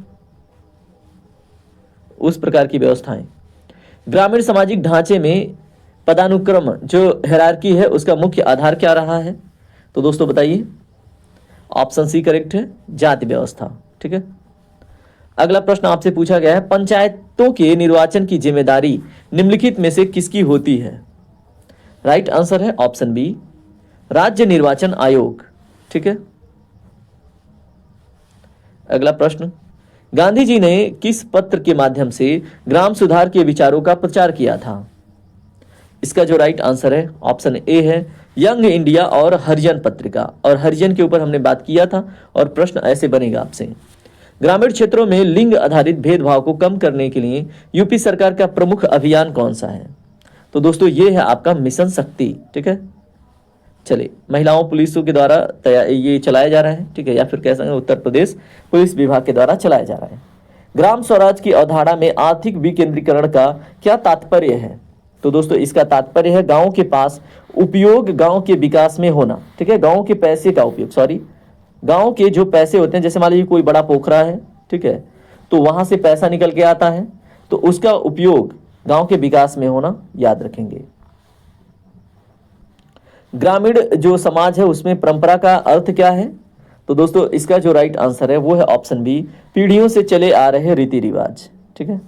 उस प्रकार की व्यवस्थाएं। ग्रामीण सामाजिक ढांचे में पदानुक्रम जो हायरार्की है उसका मुख्य आधार क्या रहा है। तो दोस्तों बताइए, ऑप्शन सी करेक्ट है, जाति व्यवस्था, ठीक है। अगला प्रश्न आपसे पूछा गया है, पंचायतों के निर्वाचन की जिम्मेदारी निम्नलिखित में से किसकी होती है। राइट आंसर है ऑप्शन बी, राज्य निर्वाचन आयोग, ठीक है। अगला प्रश्न, गांधी जी ने किस पत्र के माध्यम से ग्राम सुधार के विचारों का प्रचार किया था। इसका जो राइट आंसर है ऑप्शन ए है, यंग इंडिया और हरिजन पत्रिका। और हरिजन के ऊपर हमने बात किया था और प्रश्न ऐसे बनेगा आपसे, ग्रामीण क्षेत्रों में लिंग आधारित भेदभाव को कम करने के लिए यूपी सरकार का प्रमुख अभियान कौन सा है। तो दोस्तों ये है आपका मिशन शक्ति, ठीक है। चलिए, महिलाओं पुलिसों के द्वारा ये चलाया जा रहा है, ठीक है, या फिर कह सकते हैं उत्तर प्रदेश पुलिस विभाग के द्वारा चलाया जा रहा है। ग्राम स्वराज की अवधारणा में आर्थिक विकेंद्रीकरण का क्या तात्पर्य है। तो दोस्तों इसका तात्पर्य है गांव के पास उपयोग गांव के विकास में होना। ठीक है, गांव के पैसे का उपयोग, सॉरी, गांव के जो पैसे होते हैं, जैसे मान लीजिए कोई बड़ा पोखरा है, ठीक है, तो वहां से पैसा निकल के आता है, तो उसका उपयोग गांव के विकास में होना, याद रखेंगे। ग्रामीण जो समाज है उसमें परंपरा का अर्थ क्या है? तो दोस्तों इसका जो राइट आंसर है वो है ऑप्शन बी, पीढ़ियों से चले आ रहे रीति रिवाज। ठीक है,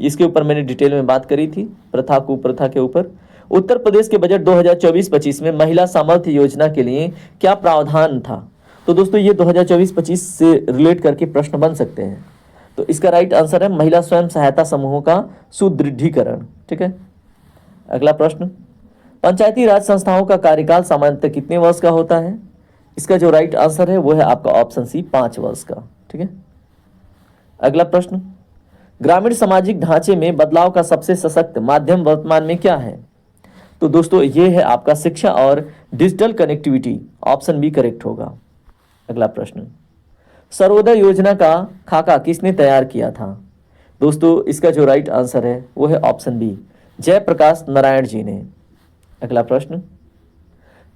इसके ऊपर मैंने डिटेल में बात करी थी, प्रथा कुप्रथा के ऊपर। उत्तर प्रदेश के बजट 2024-25 में महिला सामर्थ्य योजना के लिए क्या प्रावधान था? तो दोस्तों ये 2024-25 से रिलेट करके प्रश्न बन सकते हैं। तो इसका राइट आंसर है महिला स्वयं सहायता समूहों का सुदृढ़ीकरण। ठीक है, अगला प्रश्न, पंचायती राज संस्थाओं का कार्यकाल सामान्यतः कितने वर्ष का होता है? इसका जो राइट आंसर है वो है आपका ऑप्शन सी, 5 वर्ष का। ठीक है, अगला प्रश्न, ग्रामीण सामाजिक ढांचे में बदलाव का सबसे सशक्त माध्यम वर्तमान में क्या है? तो दोस्तों ये है आपका शिक्षा और digital connectivity, option B correct होगा। अगला प्रश्न, सर्वोदय योजना का खाका किसने तैयार किया था? दोस्तों इसका जो राइट आंसर है वो है ऑप्शन बी, जयप्रकाश नारायण जी ने। अगला प्रश्न,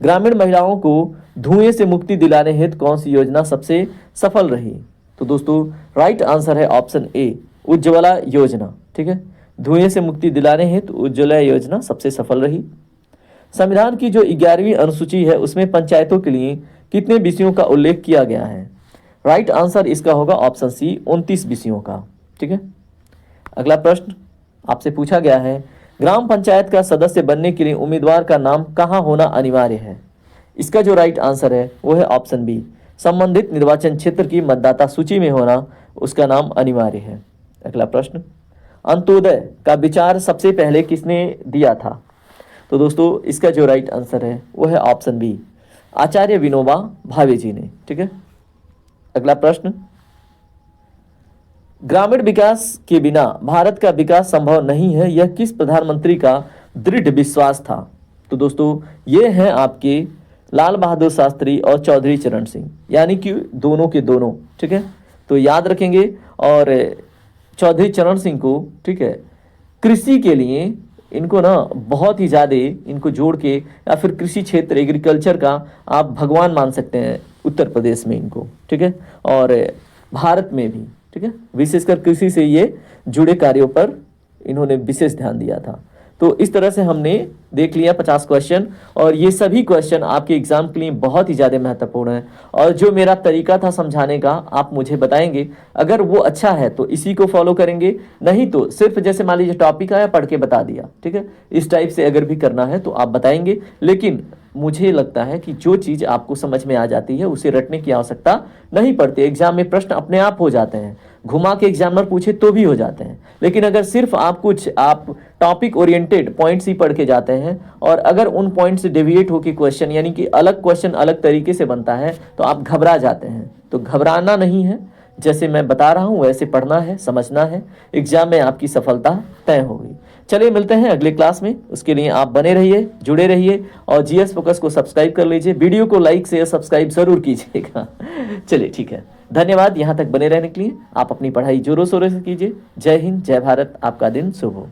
ग्रामीण महिलाओं को धुएं से मुक्ति दिलाने हेतु कौन सी योजना सबसे सफल रही? तो दोस्तों राइट आंसर है ऑप्शन ए, उज्ज्वला योजना। ठीक है, धुएं से मुक्ति दिलाने हेतु उज्ज्वला योजना सबसे सफल रही। संविधान की जो 11वीं अनुसूची है उसमें पंचायतों के लिए कितने विषयों का उल्लेख किया गया है? राइट आंसर इसका होगा ऑप्शन सी, 29 विषयों का। ठीक है, अगला प्रश्न आपसे पूछा गया है, ग्राम पंचायत का सदस्य बनने के लिए उम्मीदवार का नाम कहाँ होना अनिवार्य है? इसका जो राइट आंसर है वो है ऑप्शन बी, संबंधित निर्वाचन क्षेत्र की मतदाता सूची में होना उसका नाम अनिवार्य है। अगला प्रश्न, अंत्योदय का विचार सबसे पहले किसने दिया था? तो दोस्तों इसका जो राइट आंसर है वो है ऑप्शन बी, आचार्य विनोबा भावे जी ने। ठीक है, अगला प्रश्न, ग्रामीण विकास के बिना भारत का विकास संभव नहीं है, यह किस प्रधानमंत्री का दृढ़ विश्वास था? तो दोस्तों ये हैं आपके लाल बहादुर शास्त्री और चौधरी चरण सिंह, यानी कि दोनों के दोनों। ठीक है, तो याद रखेंगे। और चौधरी चरण सिंह को, ठीक है, कृषि के लिए इनको ना बहुत ही ज़्यादा इनको जोड़ के, या फिर कृषि क्षेत्र एग्रीकल्चर का आप भगवान मान सकते हैं उत्तर प्रदेश में इनको। ठीक है, और भारत में भी। ठीक है, विशेषकर कृषि से ये जुड़े कार्यों पर इन्होंने विशेष ध्यान दिया था। तो इस तरह से हमने देख लिया 50 क्वेश्चन, और ये सभी क्वेश्चन आपके एग्जाम के लिए बहुत ही ज़्यादा महत्वपूर्ण है। और जो मेरा तरीका था समझाने का आप मुझे बताएंगे, अगर वो अच्छा है तो इसी को फॉलो करेंगे, नहीं तो सिर्फ जैसे मान लीजिए टॉपिक आया पढ़ के बता दिया। ठीक है, इस टाइप से अगर भी करना है तो आप बताएंगे। लेकिन मुझे लगता है कि जो चीज़ आपको समझ में आ जाती है उसे रटने की आवश्यकता नहीं पड़ती। एग्जाम में प्रश्न अपने आप हो जाते हैं, घुमा के एग्जामिनर पूछे तो भी हो जाते हैं। लेकिन अगर सिर्फ आप टॉपिक ओरिएंटेड पॉइंट्स ही पढ़ के जाते हैं, और अगर उन पॉइंट से डेविएट होकर क्वेश्चन, यानी कि अलग क्वेश्चन अलग तरीके से बनता है, तो आप घबरा जाते हैं। तो घबराना नहीं है, जैसे मैं बता रहा हूँ वैसे पढ़ना है, समझना है, एग्जाम में आपकी सफलता तय होगी। चलिए मिलते हैं अगले क्लास में, उसके लिए आप बने रहिए, जुड़े रहिए, और जीएस फोकस को सब्सक्राइब कर लीजिए। वीडियो को लाइक शेयर सब्सक्राइब जरूर कीजिएगा। चलिए ठीक है, धन्यवाद यहाँ तक बने रहने के लिए। आप अपनी पढ़ाई जोरों शोरों से कीजिए। जय हिंद, जय भारत, आपका दिन शुभ हो।